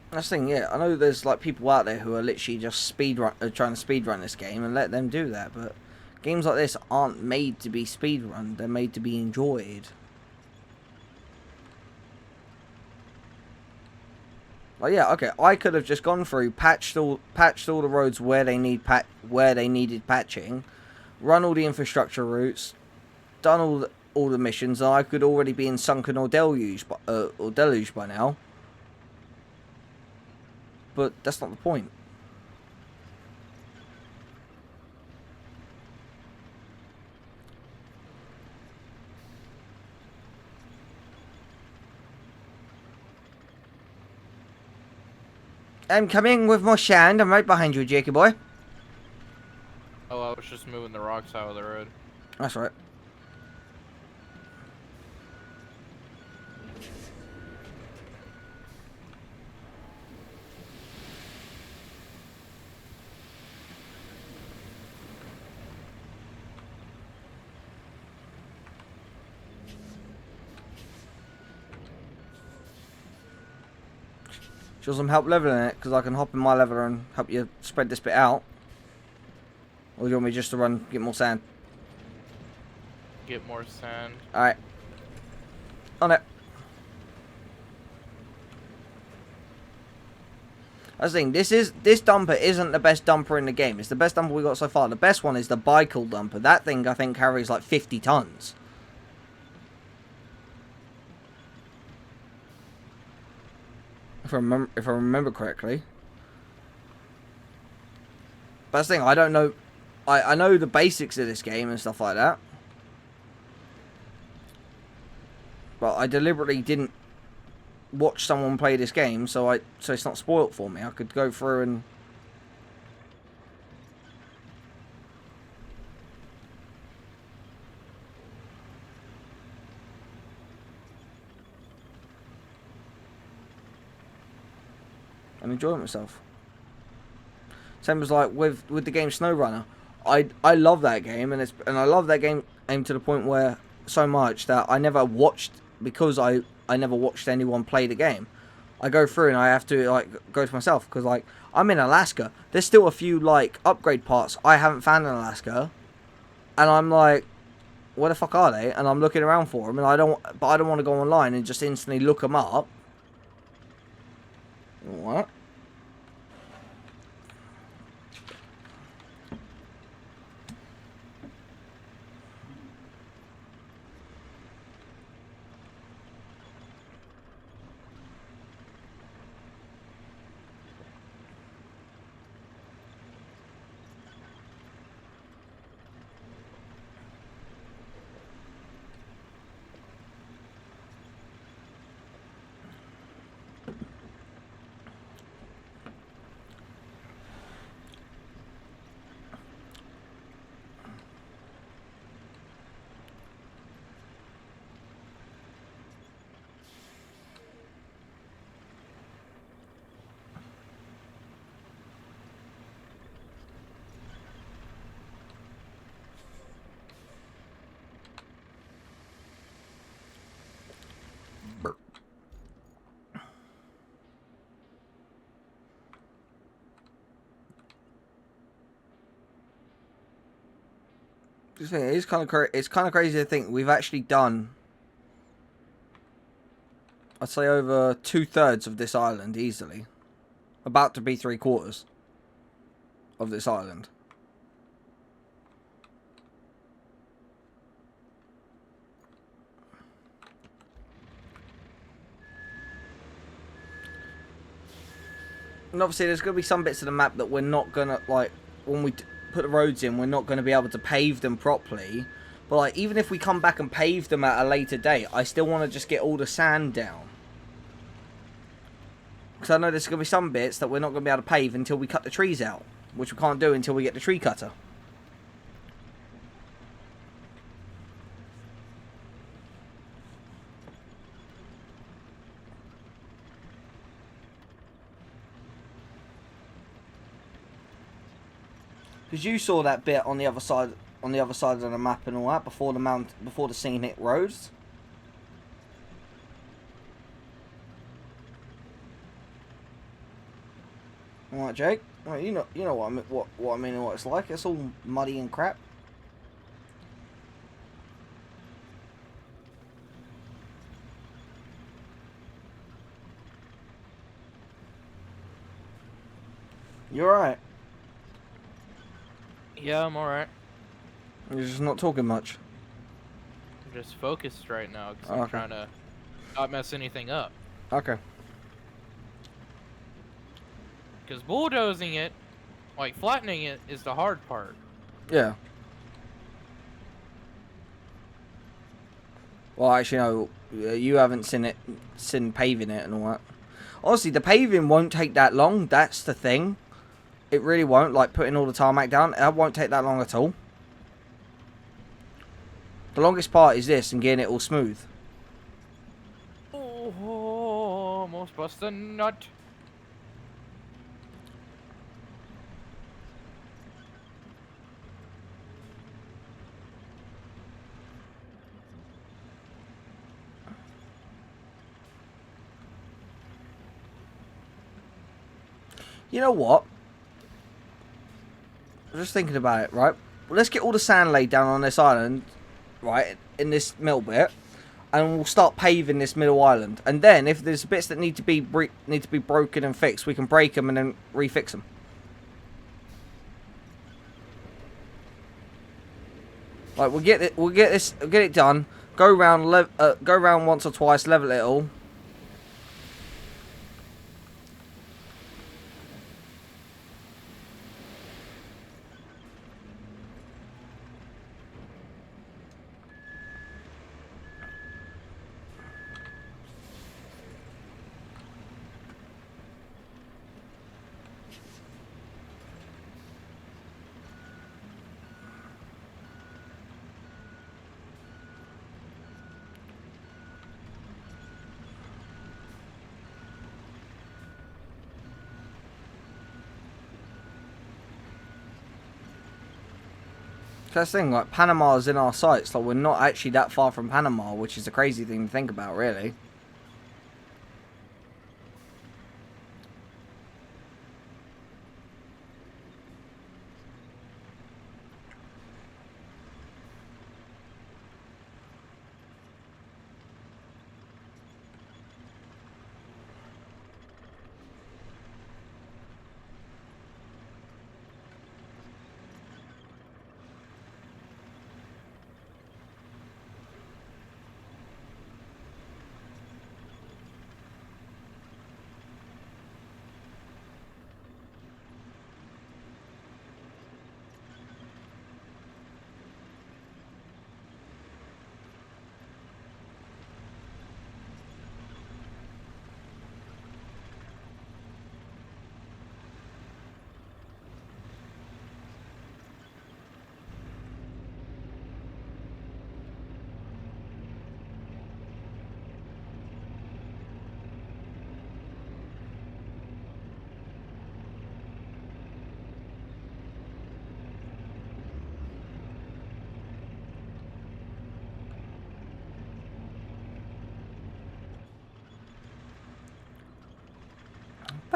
That's the thing, yeah. I know there's like people out there who are literally just trying to speedrun this game, and let them do that. But games like this aren't made to be speedrun; they're made to be enjoyed. Like, yeah, okay. I could have just gone through, patched all the roads where they needed patching, run all the infrastructure routes, done all the missions, and I could already be in sunken or deluge by now. But that's not the point. I'm coming with more sand. I'm right behind you, Jakey boy. Oh, I was just moving the rocks out of the road. That's right. Show some help leveling it, because I can hop in my leveler and help you spread this bit out. Or do you want me just to run, get more sand? Get more sand. Alright. On it. That's the thing, this dumper isn't the best dumper in the game. It's the best dumper we got so far. The best one is the bicycle dumper. That thing, I think, carries like 50 tons. If I remember correctly. But that's the thing, I don't know. I know the basics of this game and stuff like that. But I deliberately didn't watch someone play this game, so it's not spoilt for me. I could go through and enjoy myself. Same as like with the game SnowRunner. I love that game, and I love that game to the point where so much that I never watched, because I never watched anyone play the game. I go through and I have to like go to myself because like I'm in Alaska. There's still a few like upgrade parts I haven't found in Alaska, and I'm like, where the fuck are they? And I'm looking around for them, and I don't want to go online and just instantly look them up. What? It's kind of crazy to think we've actually done, I'd say, over 2/3 of this island easily. About to be 3/4 of this island. And obviously there's going to be some bits of the map that we're not going to, like, when we put the roads in, we're not going to be able to pave them properly. But, like, even if we come back and pave them at a later date, I still want to just get all the sand down. Because I know there's going to be some bits that we're not going to be able to pave until we cut the trees out. Which we can't do until we get the tree cutter. Because you saw that bit on the other side of the map and all that before the scenic roads. All right, Jake. Well, you know what I mean and what it's like. It's all muddy and crap. You alright? Yeah, I'm alright. You're just not talking much. I'm just focused right now because Okay. I'm trying to not mess anything up. Okay. Because bulldozing it, like flattening it, is the hard part. Yeah. Well, actually, no. You haven't seen paving it and all that. Honestly, the paving won't take that long. That's the thing. It really won't. Like, putting all the tarmac down, that won't take that long at all. The longest part is this and getting it all smooth. Oh, almost bust a nut. You know what? I'm just thinking about it, right? Well, let's get all the sand laid down on this island, right, in this middle bit, and we'll start paving this middle island. And then, if there's bits that need to be broken and fixed, we can break them and then refix them. Like, we'll get it done. Go round once or twice, level it all. That's the thing, like, Panama's in our sights, like, we're not actually that far from Panama, which is a crazy thing to think about, really.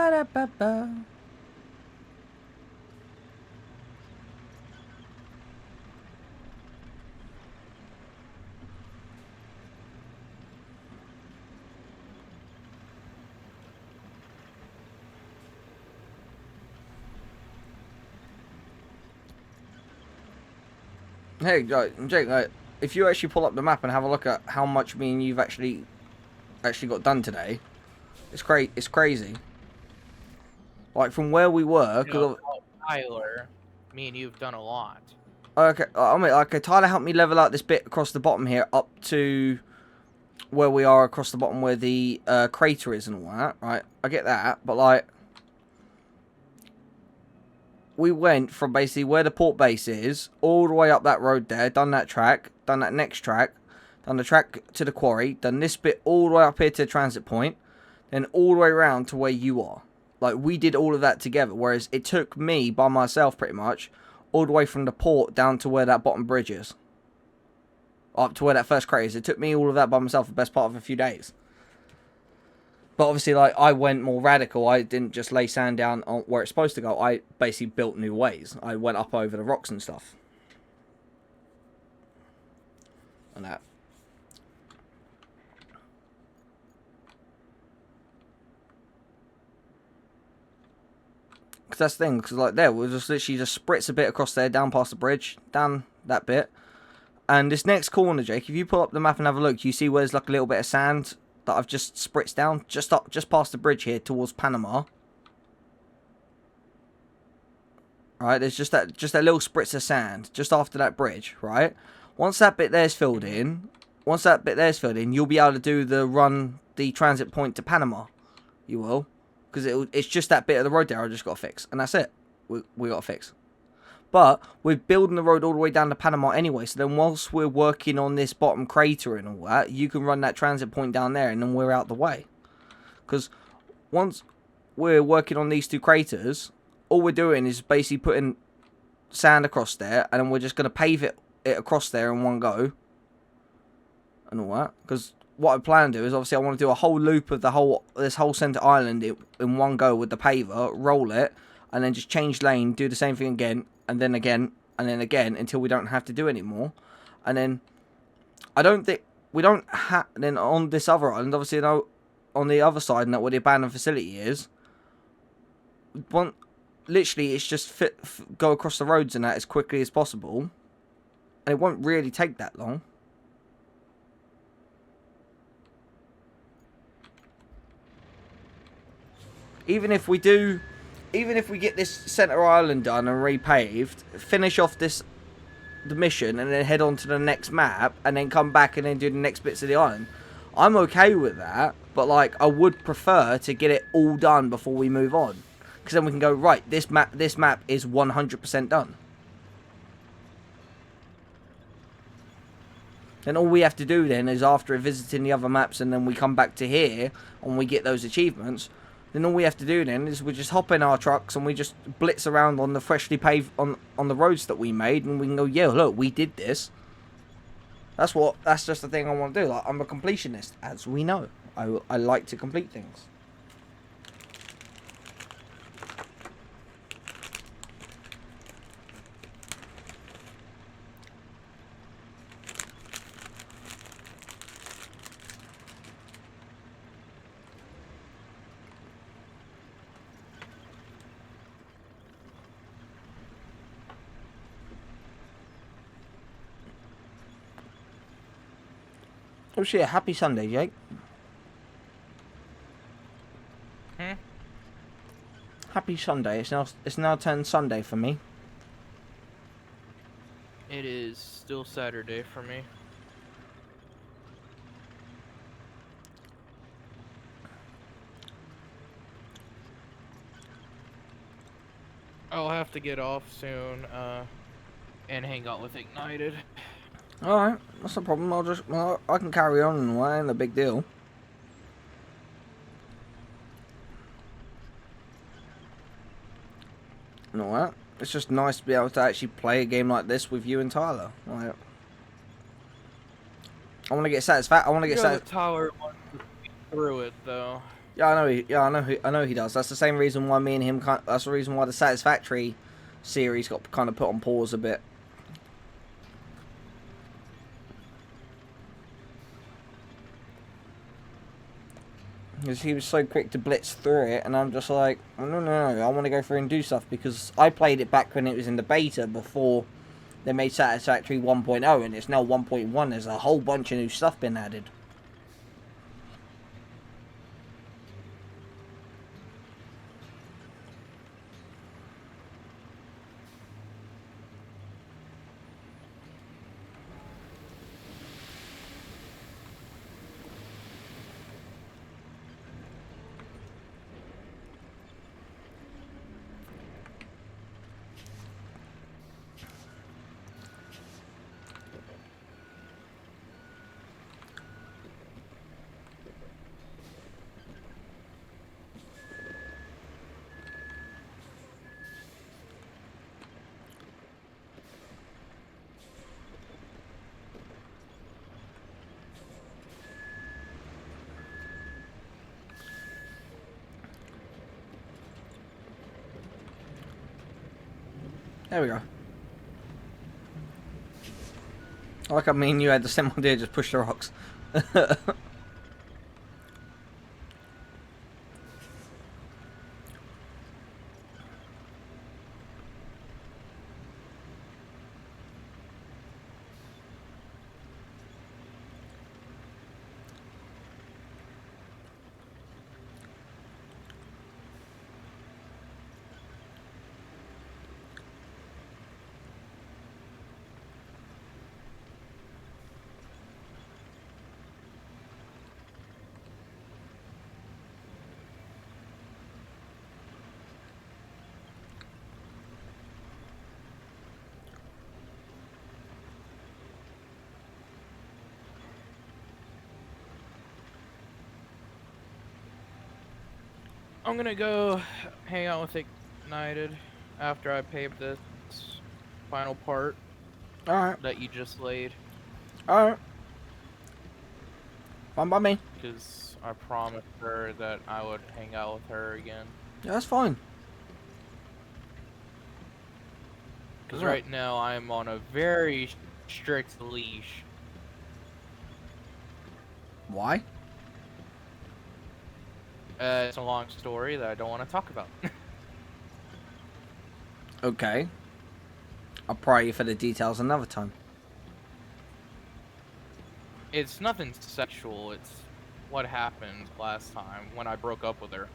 Ba-da-ba-ba. Hey, Jake, if you actually pull up the map and have a look at how much me and you've actually got done today, it's crazy. Like from where we were, because Tyler, me and you've done a lot. okay, I mean, okay, Tyler helped me level out this bit across the bottom here up to where we are across the bottom where the crater is and all that, right? I get that, but like, we went from basically where the port base is all the way up that road there, done that track, done that next track, done the track to the quarry, done this bit all the way up here to the transit point, then all the way around to where you are. Like, we did all of that together, whereas it took me by myself pretty much all the way from the port down to where that bottom bridge is. Up to where that first crater is. It took me all of that by myself the best part of a few days. But obviously, like, I went more radical. I didn't just lay sand down on where it's supposed to go. I basically built new ways. I went up over the rocks and stuff. And that. Because that's the thing. Because, like, there, we'll just literally just spritz a bit across there, down past the bridge, down that bit. And this next corner, Jake, if you pull up the map and have a look, you see where there's, like, a little bit of sand that I've just spritzed down just past the bridge here towards Panama. Right, there's just that little spritz of sand just after that bridge, right? Once that bit there's filled in, you'll be able to do the transit point to Panama. You will, because it's just that bit of the road there I just got to fix, and that's it. We got to fix. But we're building the road all the way down to Panama anyway, so then whilst we're working on this bottom crater and all that, you can run that transit point down there and then we're out the way. Because once we're working on these two craters, all we're doing is basically putting sand across there, and then we're just going to pave it across there in one go. And all that. Because what I plan to do is, obviously, I want to do a whole loop of this whole centre island in one go with the paver, roll it, and then just change lane, do the same thing again, and then again, and then again, until we don't have to do any more. And then, I don't think, we don't have, then on this other island, obviously, on the other side, and that where the abandoned facility is, literally, it's just go across the roads and that as quickly as possible. And it won't really take that long. Even if we get this centre island done and repaved, finish off the mission and then head on to the next map and then come back and then do the next bits of the island, I'm okay with that, but like I would prefer to get it all done before we move on, because then we can go, right, this map is 100% done. Then all we have to do then is, after visiting the other maps and then we come back to here and we get those achievements, then all we have to do then is we just hop in our trucks and we just blitz around on the freshly paved, on the roads that we made, and we can go, yeah, look, we did this. That's just the thing I want to do. Like, I'm a completionist, as we know. I like to complete things. Oh shit, happy Sunday, Jake. Happy Sunday. It's now turned Sunday for me. It is still Saturday for me. I'll have to get off soon, and hang out with Ignited. Alright, that's no problem. I can carry on and it ain't a big deal. And all that. It's just nice to be able to actually play a game like this with you and Tyler. Like, I want to get satisfied. I want to get satisfied. Tyler wants to see through it, though. Yeah, I know. I know he does. That's the same reason why me and him. That's the reason why the Satisfactory series got kind of put on pause a bit. Because he was so quick to blitz through it, and I'm just like, oh, no, I want to go through and do stuff, because I played it back when it was in the beta before they made Satisfactory 1.0, and it's now 1.1. There's a whole bunch of new stuff been added. There we go. Like I mean, you had the same idea, just push the rocks. I'm gonna go hang out with Ignited after I pave this final part Alright, that you just laid. alright. Fine by me. Because I promised her that I would hang out with her again. Yeah, that's fine. Because right now I'm on a very strict leash. Why? It's a long story that I don't want to talk about. Okay. I'll pry you for the details another time. It's nothing sexual, it's what happened last time when I broke up with her.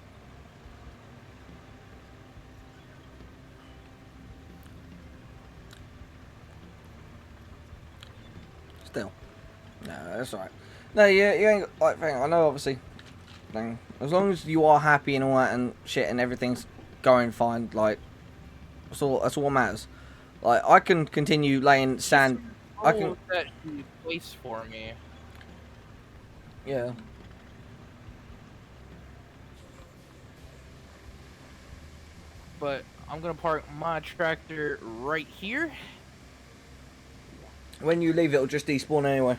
Still. No, that's alright. No, you ain't like thing. I know, obviously. Thing. As long as you are happy and all that and shit and everything's going fine, like that's all that matters. Like I can continue laying sand. I can. That you placed for me. Yeah. But I'm gonna park my tractor right here. When you leave, it'll just despawn anyway.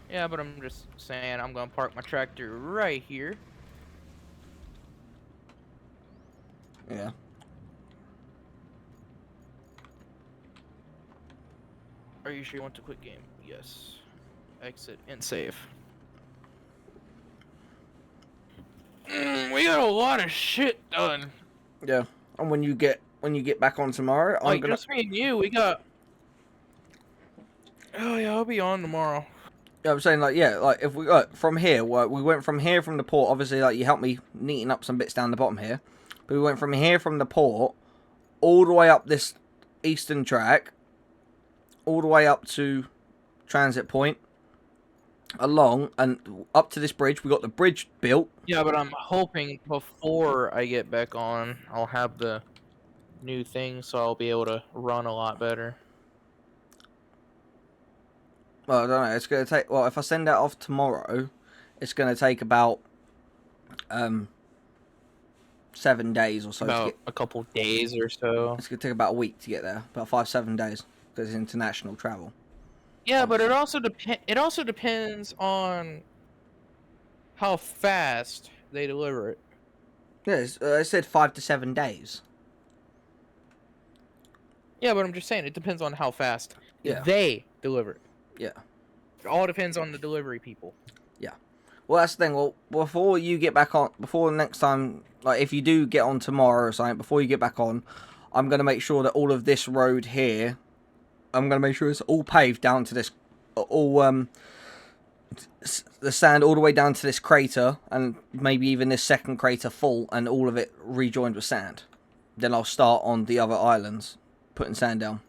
Yeah, but I'm just saying I'm gonna park my tractor right here. Yeah. Are you sure you want to quit game? Yes. Exit and save. We got a lot of shit done. Yeah. And when you get back on tomorrow, I'm Like gonna. just me and you, we got. Oh yeah, I'll be on tomorrow. Yeah, I'm saying like if we from here, we went from here from the port. Obviously, like you helped me neaten up some bits down the bottom here, but we went from here from the port all the way up this eastern track, all the way up to transit point, along and up to this bridge. We got the bridge built. Yeah, but I'm hoping before I get back on, I'll have the new thing, so I'll be able to run a lot better. Well, I don't know. It's gonna take. Well, if I send that off tomorrow, it's gonna take about 7 days or so. About a couple days or so. It's gonna take about a week to get there. About 5-7 days because it's international travel. Yeah, but it also depends on how fast they deliver it. Yes, I said 5 to 7 days. Yeah, but I'm just saying it depends on how fast Yeah. they deliver it. Yeah. It all depends on the delivery people. Yeah. Well, that's the thing. Well, before you get back on, before next time, like if you do get on tomorrow or something, before you get back on, I'm going to make sure that all of this road here, I'm going to make sure it's all paved down to this, all, the sand all the way down to this crater, and maybe even this second crater full, and all of it rejoined with sand. Then I'll start on the other islands, putting sand down.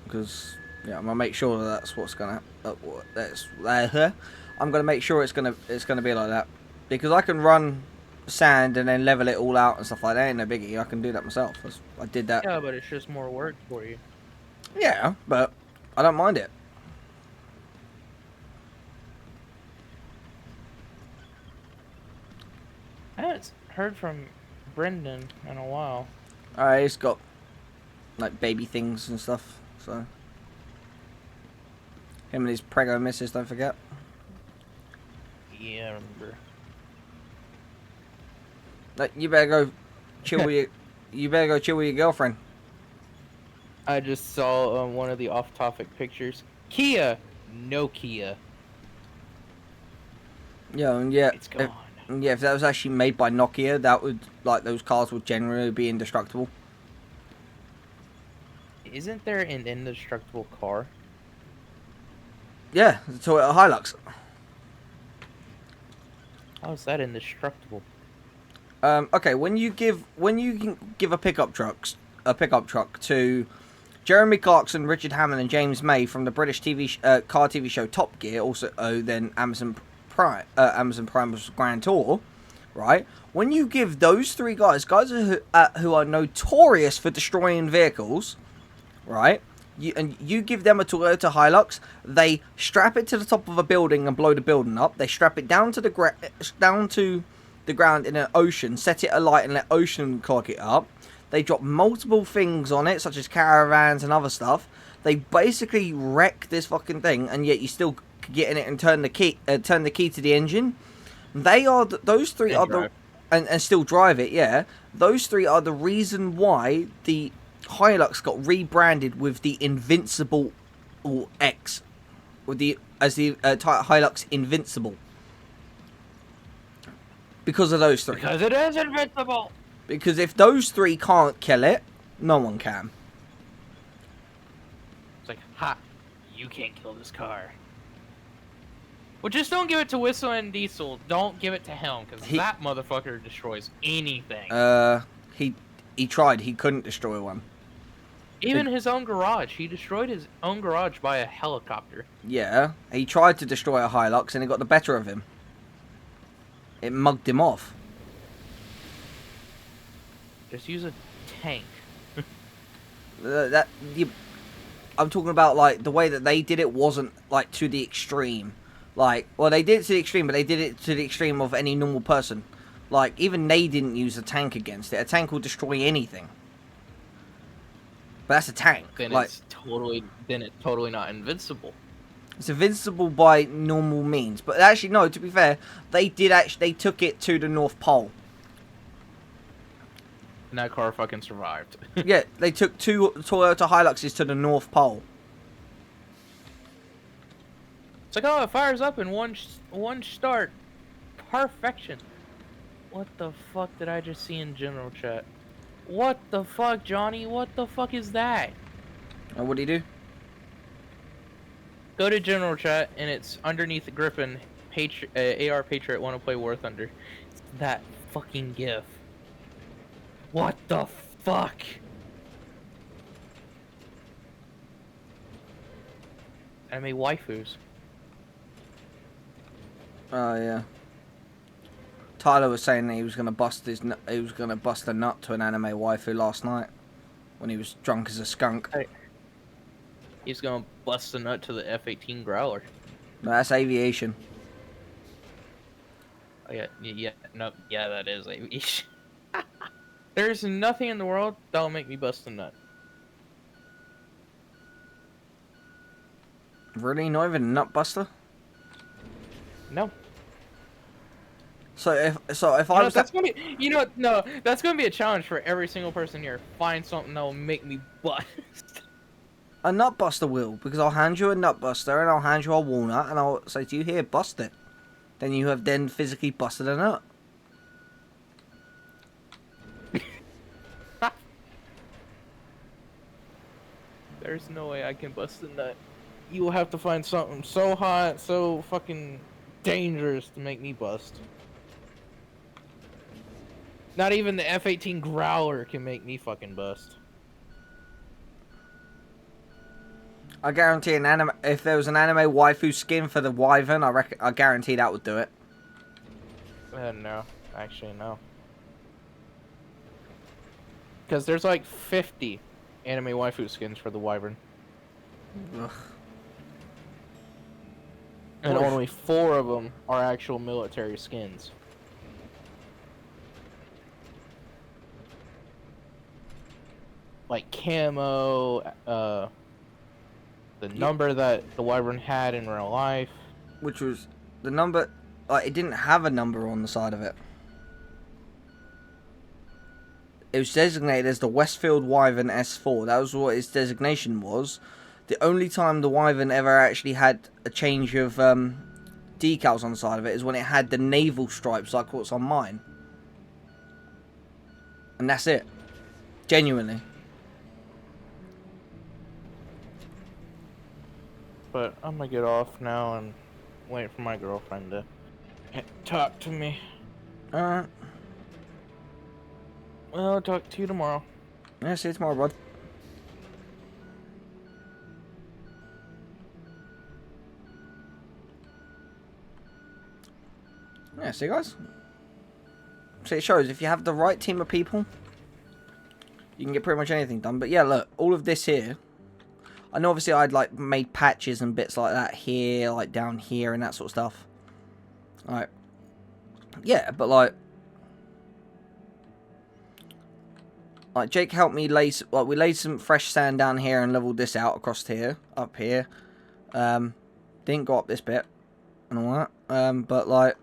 Because, yeah, I'm gonna make sure that that's what's gonna. I'm gonna make sure it's gonna be like that, because I can run sand and then level it all out and stuff like that. Ain't no biggie. I can do that myself. I did that. Yeah, but it's just more work for you. Yeah, but I don't mind it. I haven't heard from Brendan in a while. He's got like baby things and stuff. So him and his prego missus, don't forget. Yeah, I remember. Like, you better go chill with your girlfriend. I just saw one of the off-topic pictures. Kia, Nokia. Yeah, and yeah, It's gone. if that was actually made by Nokia, that would, like, those cars would generally be indestructible. Isn't there an indestructible car? Yeah, the Toyota Hilux. How is that indestructible? Okay, when you give a pickup truck to Jeremy Clarkson, Richard Hammond, and James May from the British car TV show Top Gear, also then Amazon Prime's Grand Tour, right? When you give those three guys who are notorious for destroying vehicles, right? You give them a Toyota Hilux, they strap it to the top of a building and blow the building up. They strap it down to the ground in an ocean, set it alight and let ocean clog it up. They drop multiple things on it, such as caravans and other stuff. They basically wreck this fucking thing, and yet you still get in it and turn the key to the engine. Those three are and still drive it. Yeah, those three are the reason why the Hilux got rebranded with the Invincible X, as the Hilux Invincible. Because of those three. Because it is invincible. Because if those three can't kill it, no one can. It's like, ha, you can't kill this car. Well, just don't give it to Whistle and Diesel. Don't give it to him, because that motherfucker destroys anything. He tried. He couldn't destroy one. Even his own garage. He destroyed his own garage by a helicopter. Yeah, he tried to destroy a Hilux, and it got the better of him. It mugged him off. Just use a tank. I'm talking about, like, the way that they did it wasn't, like, to the extreme. Like, well, they did it to the extreme, but they did it to the extreme of any normal person. Like, even they didn't use a tank against it. A tank will destroy anything. But that's a tank. Then like, it's totally not invincible. It's invincible by normal means. But actually, no, to be fair, they took it to the North Pole. And that car fucking survived. Yeah, they took 2 Toyota Hiluxes to the North Pole. It's like, oh, it fires up in one start. Perfection. What the fuck did I just see in general chat? What the fuck, Johnny? What the fuck is that? And what do you do? Go to general chat, and it's underneath the Griffin. AR Patriot want to play War Thunder. It's that fucking gif. What the fuck? Anime waifus. Oh yeah. Tyler was saying that he was gonna bust a nut to an anime waifu last night when he was drunk as a skunk. Hey. He's gonna bust a nut to the F-18 Growler. No, that's aviation. Oh yeah, that is aviation. There's nothing in the world that'll make me bust a nut. Really? Not even a nut buster? No. So if I You know, was that's gonna be, you know, no, that's gonna be a challenge for every single person here. Find something that will make me bust. a nut buster will, because I'll hand you a nut buster and I'll hand you a walnut and I'll say to you, here, bust it. Then you have then physically busted a nut. There's no way I can bust a nut. You will have to find something so hot, so fucking dangerous to make me bust. Not even the F-18 Growler can make me fucking bust. I guarantee if there was an anime waifu skin for the wyvern, I guarantee that would do it. No. Actually, no. Because there's like 50 anime waifu skins for the wyvern. Ugh. And only 4 of them are actual military skins. Like camo, the number that the wyvern had in real life. Which was the number, like, it didn't have a number on the side of it. It was designated as the Westfield Wyvern S4. That was what its designation was. The only time the Wyvern ever actually had a change of decals on the side of it is when it had the naval stripes like what's on mine. And that's it. Genuinely. But I'm gonna get off now and wait for my girlfriend to talk to me. Alright. Well, I'll talk to you tomorrow. Yeah, see you tomorrow, bud. Yeah, see, guys? So it shows if you have the right team of people, you can get pretty much anything done. But yeah, look, all of this here, I know obviously I'd like made patches and bits like that here, like down here and that sort of stuff. Alright. Yeah, but like Jake helped me lay, like, we laid some fresh sand down here and leveled this out across here, up here. Didn't go up this bit and all that. But like,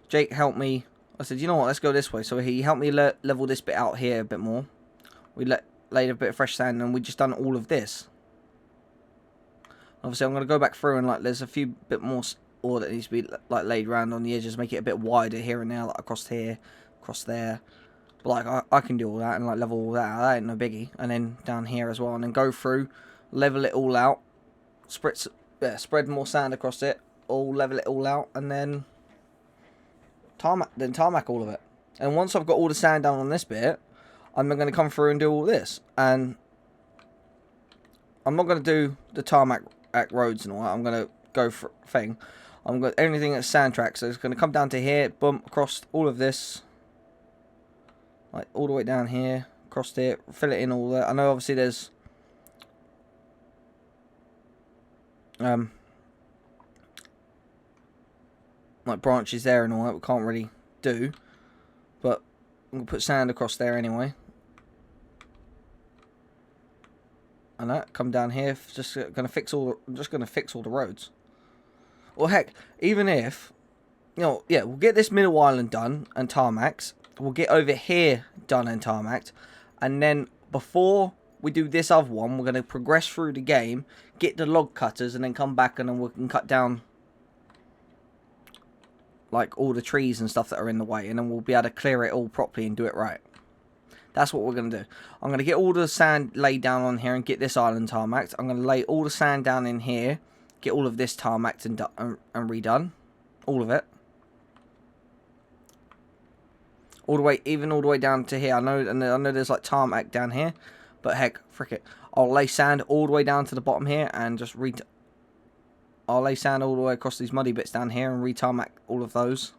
Jake helped me. I said, you know what, let's go this way. So he helped me level this bit out here a bit more. We laid a bit of fresh sand and we just done all of this. Obviously, I'm going to go back through and like, there's a few bit more ore that needs to be like laid around on the edges, make it a bit wider here and there, like across here, across there. But like, I can do all that and like level all that out. That ain't no biggie. And then down here as well, and then go through, level it all out, spread more sand across it, all level it all out, and then tarmac all of it. And once I've got all the sand down on this bit, I'm going to come through and do all this. And I'm not going to do the tarmac roads and all that. I'm going to go for thing. I'm going anything that's sand tracks. So it's going to come down to here, boom, across all of this, like all the way down here, across here, fill it in all that. I know obviously there's like branches there and all that we can't really do, but I'm gonna put sand across there anyway. And that come down here, just gonna fix all the roads. Well, heck, even if, you know, yeah, we'll get this middle island done and tarmacs. We'll get over here done and tarmacked, and then before we do this other one, we're gonna progress through the game, get the log cutters, and then come back and then we can cut down like all the trees and stuff that are in the way, and then we'll be able to clear it all properly and do it right. That's what we're going to do. I'm going to get all the sand laid down on here and get this island tarmacked. I'm going to lay all the sand down in here, get all of this tarmacked and redone. All of it. All the way down to here. I know there's like tarmac down here, but heck, frick it. I'll lay sand all the way down to the bottom here and just I'll lay sand all the way across these muddy bits down here and re-tarmac all of those.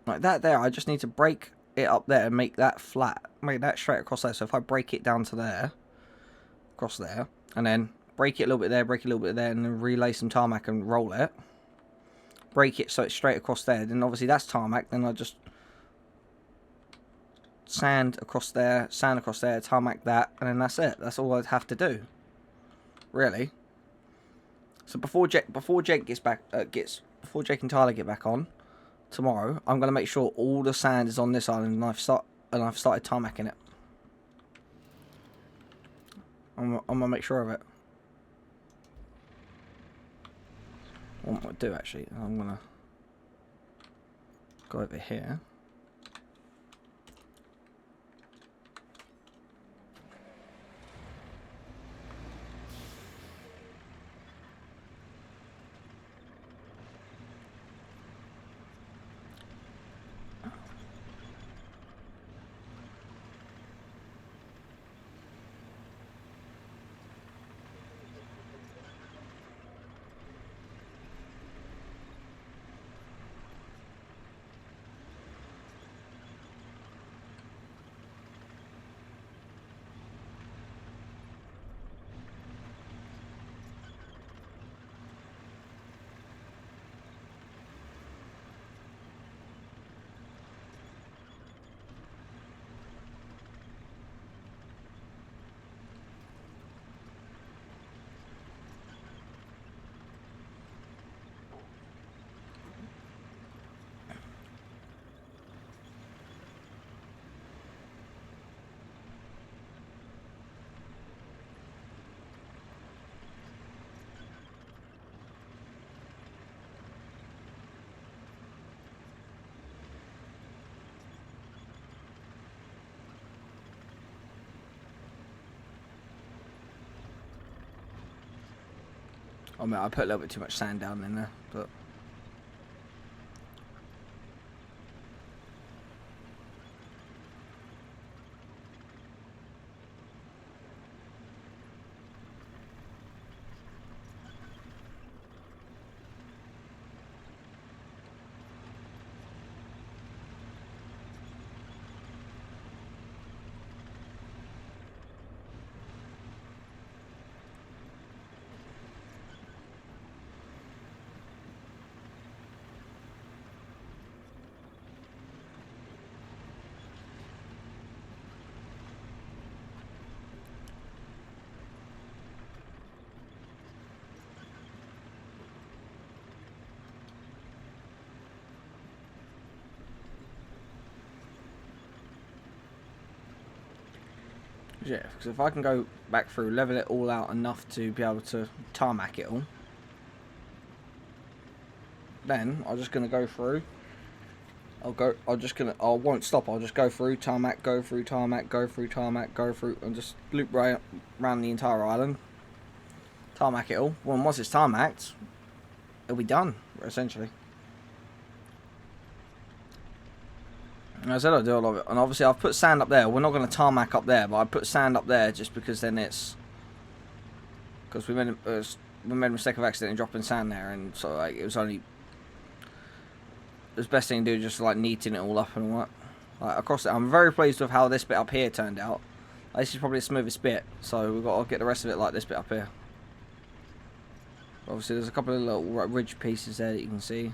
Like that there, I just need to break it up there and make that flat. Make that straight across there. So if I break it down to there, across there, and then break it a little bit there, break it a little bit there, and then relay some tarmac and roll it. break it so it's straight across there. Then obviously that's tarmac. Then I just sand across there, tarmac that, and then that's it. That's all I'd have to do, really. So before Jake gets back, before Jake and Tyler get back on tomorrow, I'm gonna make sure all the sand is on this island, and I've started tarmacking it. I'm gonna make sure of it. What I'm gonna do actually, I'm gonna go over here. I mean, I put a little bit too much sand down in there, but yeah, because if I can go back through, level it all out enough to be able to tarmac it all, then I'm just gonna go through. I won't stop. I'll just go through tarmac, go through tarmac, go through tarmac, go through, and just loop right around the entire island. Tarmac it all. Well, once it's tarmacked, it'll be done essentially. And I said I'll do a lot of it, and obviously I've put sand up there. We're not going to tarmac up there, but I put sand up there just because then it's because we made a mistake of accidentally dropping sand there, and so like it was best thing to do just like neating it all up and all that. Like across it, I'm very pleased with how this bit up here turned out. This is probably the smoothest bit, so we've got to get the rest of it like this bit up here. Obviously, there's a couple of little ridge pieces there that you can see.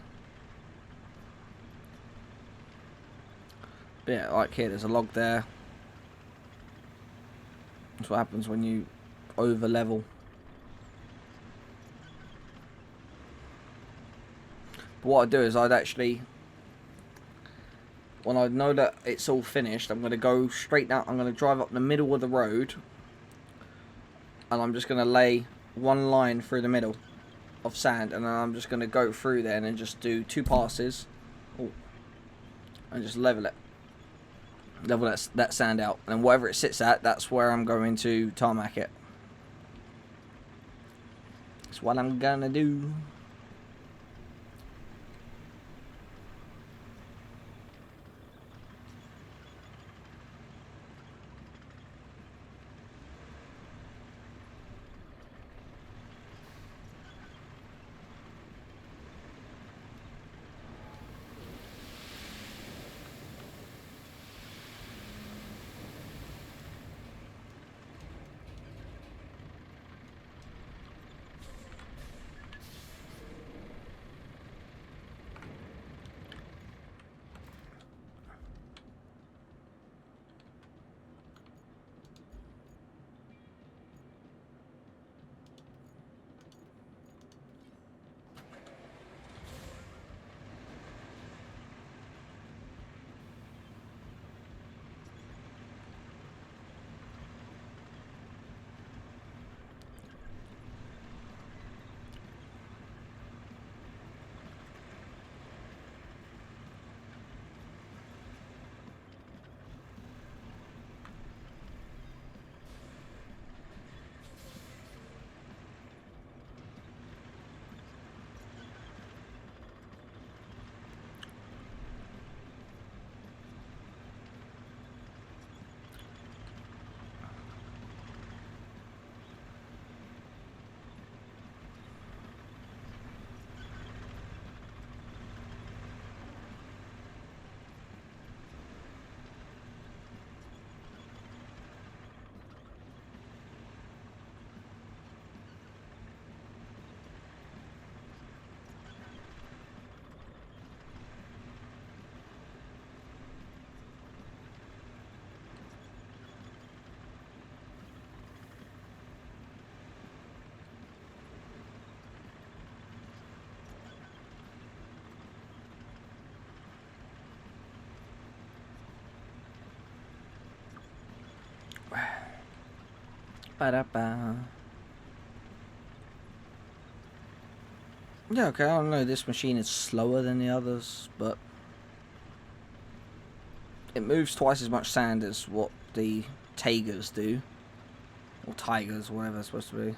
But yeah, like here, there's a log there. That's what happens when you over level. But what I'd do is I'd actually, when I know that it's all finished, I'm going to go straight down. I'm going to drive up the middle of the road, and I'm just going to lay one line through the middle of sand, and then I'm just going to go through there and then just do 2 passes. Ooh, and just level it. Level that sand out, and whatever it sits at, that's where I'm going to tarmac it. That's what I'm gonna do. Ba-da-ba. Yeah, okay, I don't know, this machine is slower than the others, but it moves twice as much sand as what the Tigers do. Or Tigers, whatever it's supposed to be.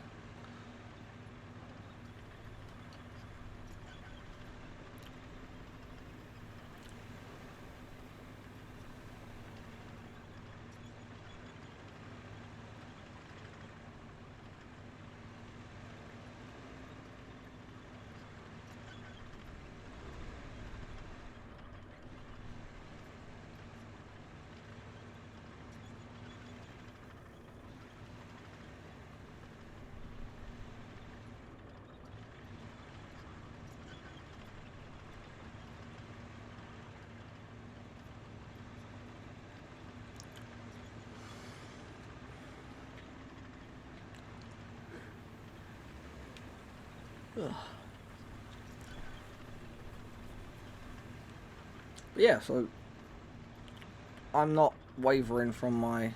Ugh. But yeah, so I'm not wavering from my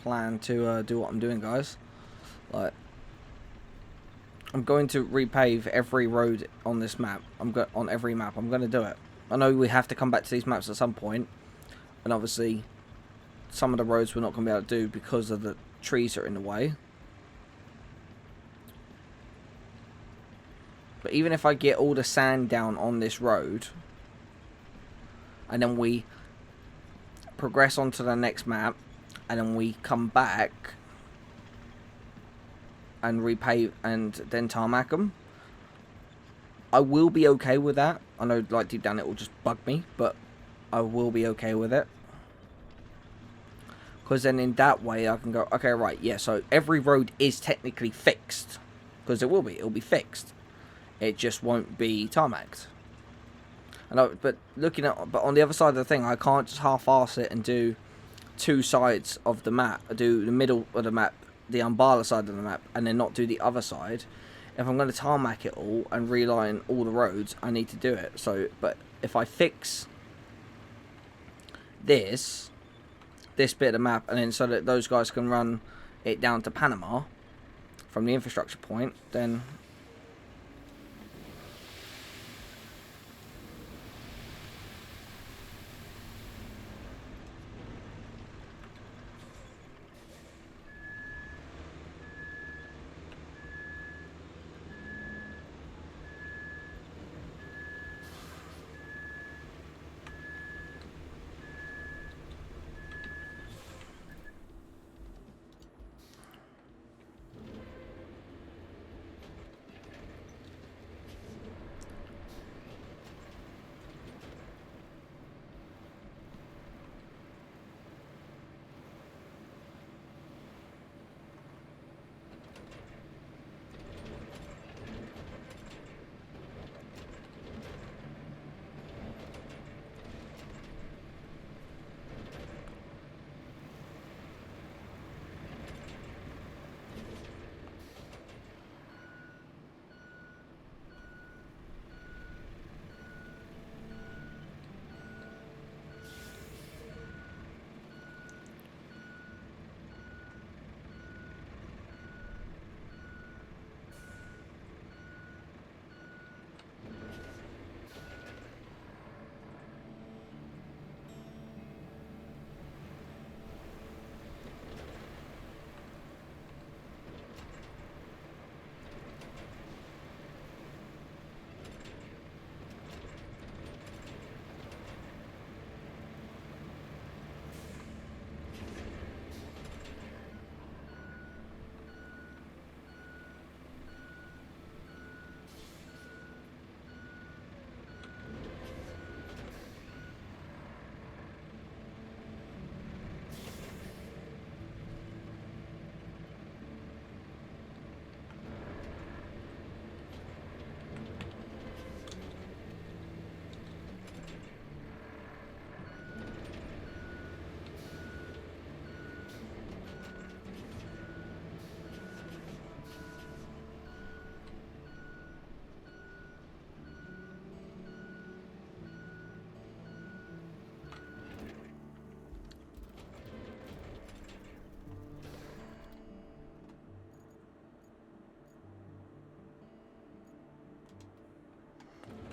plan to do what I'm doing, guys. Like, I'm going to repave every road on this map. On every map. I'm going to do it. I know we have to come back to these maps at some point, and obviously some of the roads we're not going to be able to do because of the trees that are in the way. But even if I get all the sand down on this road, and then we progress onto the next map, and then we come back and repave and then tarmac them, I will be okay with that. I know, like, deep down it will just bug me, but I will be okay with it. Because then in that way I can go, okay, right, yeah, so every road is technically fixed. Because it will be. It'll be fixed. It just won't be tarmacked. But on the other side of the thing, I can't just half-arse it and do two sides of the map. I do the middle of the map, the Umbala side of the map, and then not do the other side. If I'm going to tarmac it all and reline all the roads, I need to do it. So, but if I fix this bit of the map, and then so that those guys can run it down to Panama from the infrastructure point, then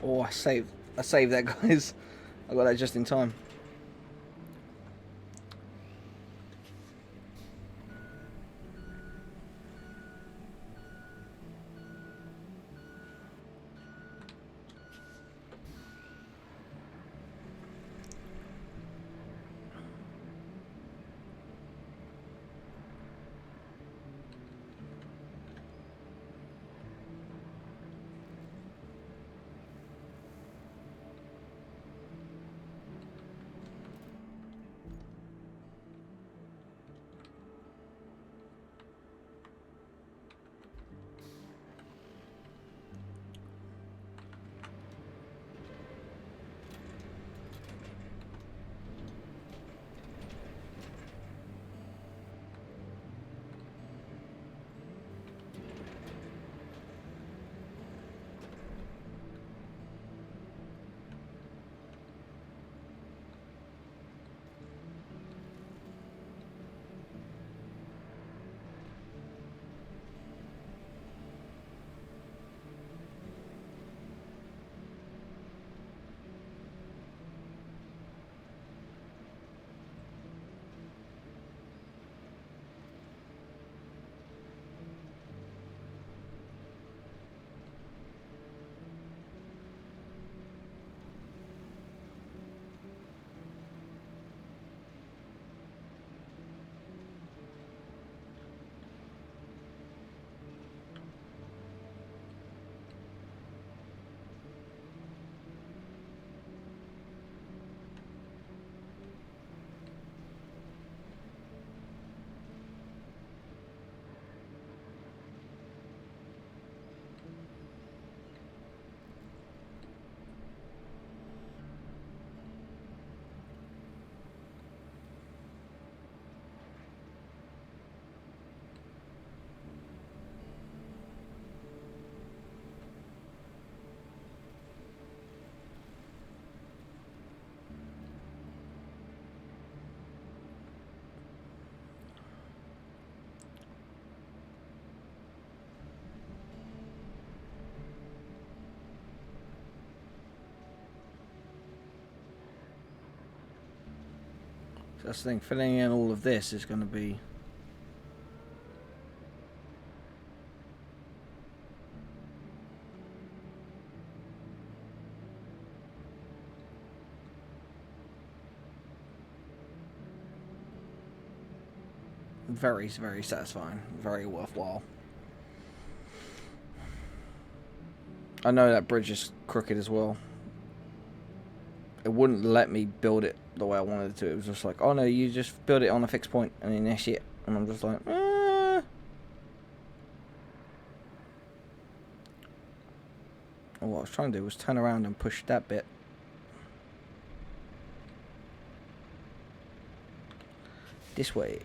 Oh, I saved that, guys. I got that just in time. So that's the thing, filling in all of this is going to be... very, very satisfying. Very worthwhile. I know that bridge is crooked as well. It wouldn't let me build it the way I wanted it to. It was just like, oh no, you just build it on a fixed point and then that's it. And I'm just like, Oh, what I was trying to do was turn around and push that bit. This way.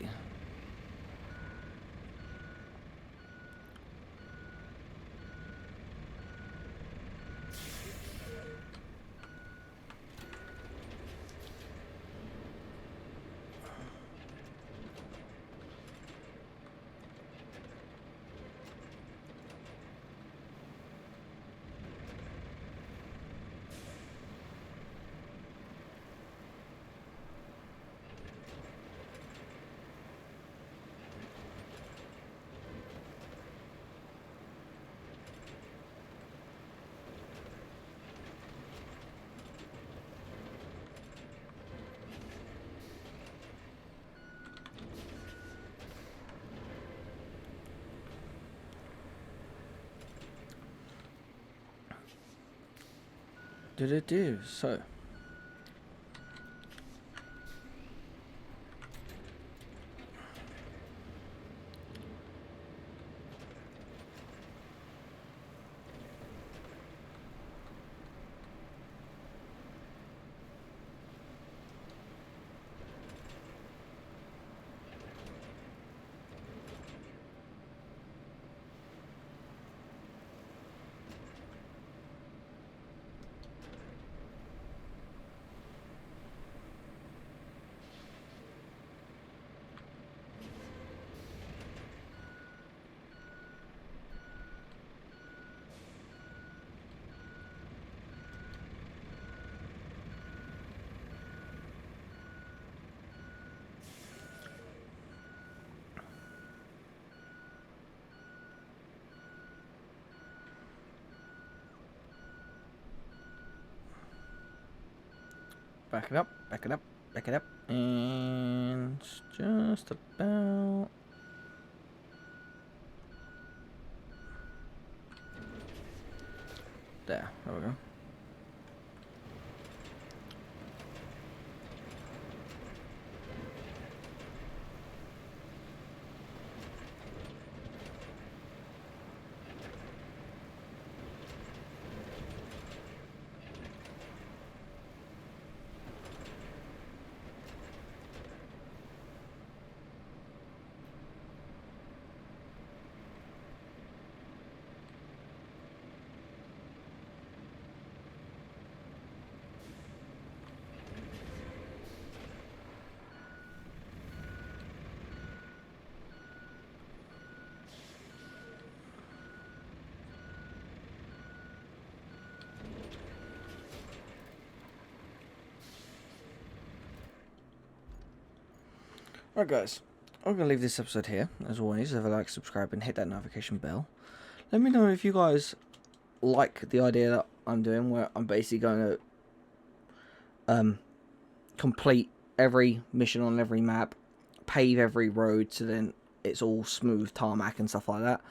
So. Back it up, back it up, back it up, and it's just about there. There we go. Alright guys, I'm going to leave this episode here. As always, leave a like, subscribe and hit that notification bell. Let me know if you guys like the idea that I'm doing, where I'm basically going to complete every mission on every map, pave every road, so then it's all smooth tarmac and stuff like that.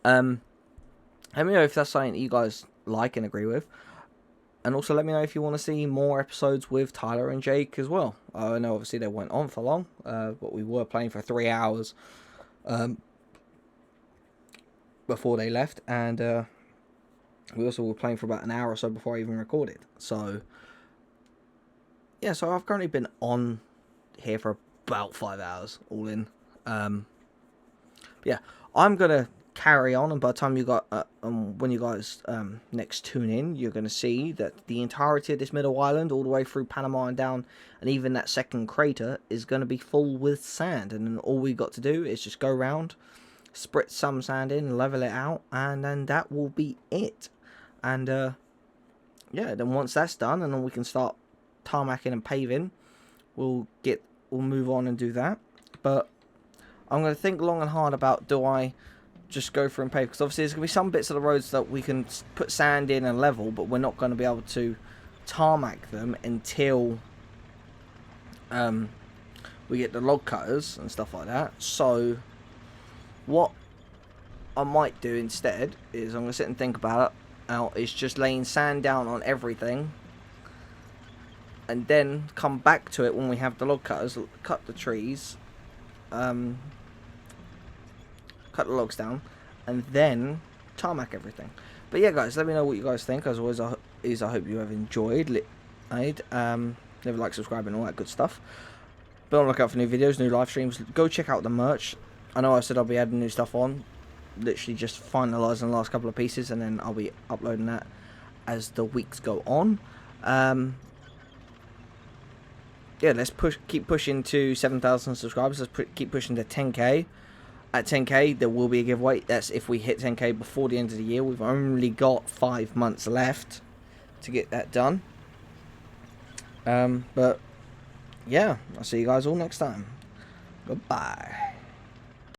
Let me know if that's something that you guys like and agree with. And also let me know if you want to see more episodes with Tyler and Jake as well. I know obviously they went on for long, but we were playing for 3 hours before they left. And we also were playing for about an hour or so before I even recorded. So, yeah, so I've currently been on here for about 5 hours all in. Yeah, I'm going to carry on, and by the time you got when you guys next tune in, you're going to see that the entirety of this middle island, all the way through Panama and down, and even that second crater, is going to be full with sand. And then all we got to do is just go around, spritz some sand in, level it out, and then that will be it. And yeah, then once that's done, and then we can start tarmacking and paving, we'll move on and do that. But I'm going to think long and hard about, do I just go through and pave, because obviously there's going to be some bits of the roads that we can put sand in and level, but we're not going to be able to tarmac them until we get the log cutters and stuff like that. So what I might do instead is, I'm going to sit and think about it out, is just laying sand down on everything, and then come back to it when we have the log cutters, cut the trees, cut the logs down, and then tarmac everything. But yeah guys, let me know what you guys think. As always, I hope you have enjoyed. Leave a like, subscribe and all that good stuff. Be on the lookout for new videos, new live streams. Go check out the merch. I know I said I'll be adding new stuff on, literally just finalising the last couple of pieces, and then I'll be uploading that as the weeks go on. Yeah, let's keep pushing to 7,000 subscribers. Let's keep pushing to 10k. At 10k, there will be a giveaway. That's if we hit 10k before the end of the year. We've only got 5 months left to get that done. But yeah, I'll see you guys all next time. Goodbye.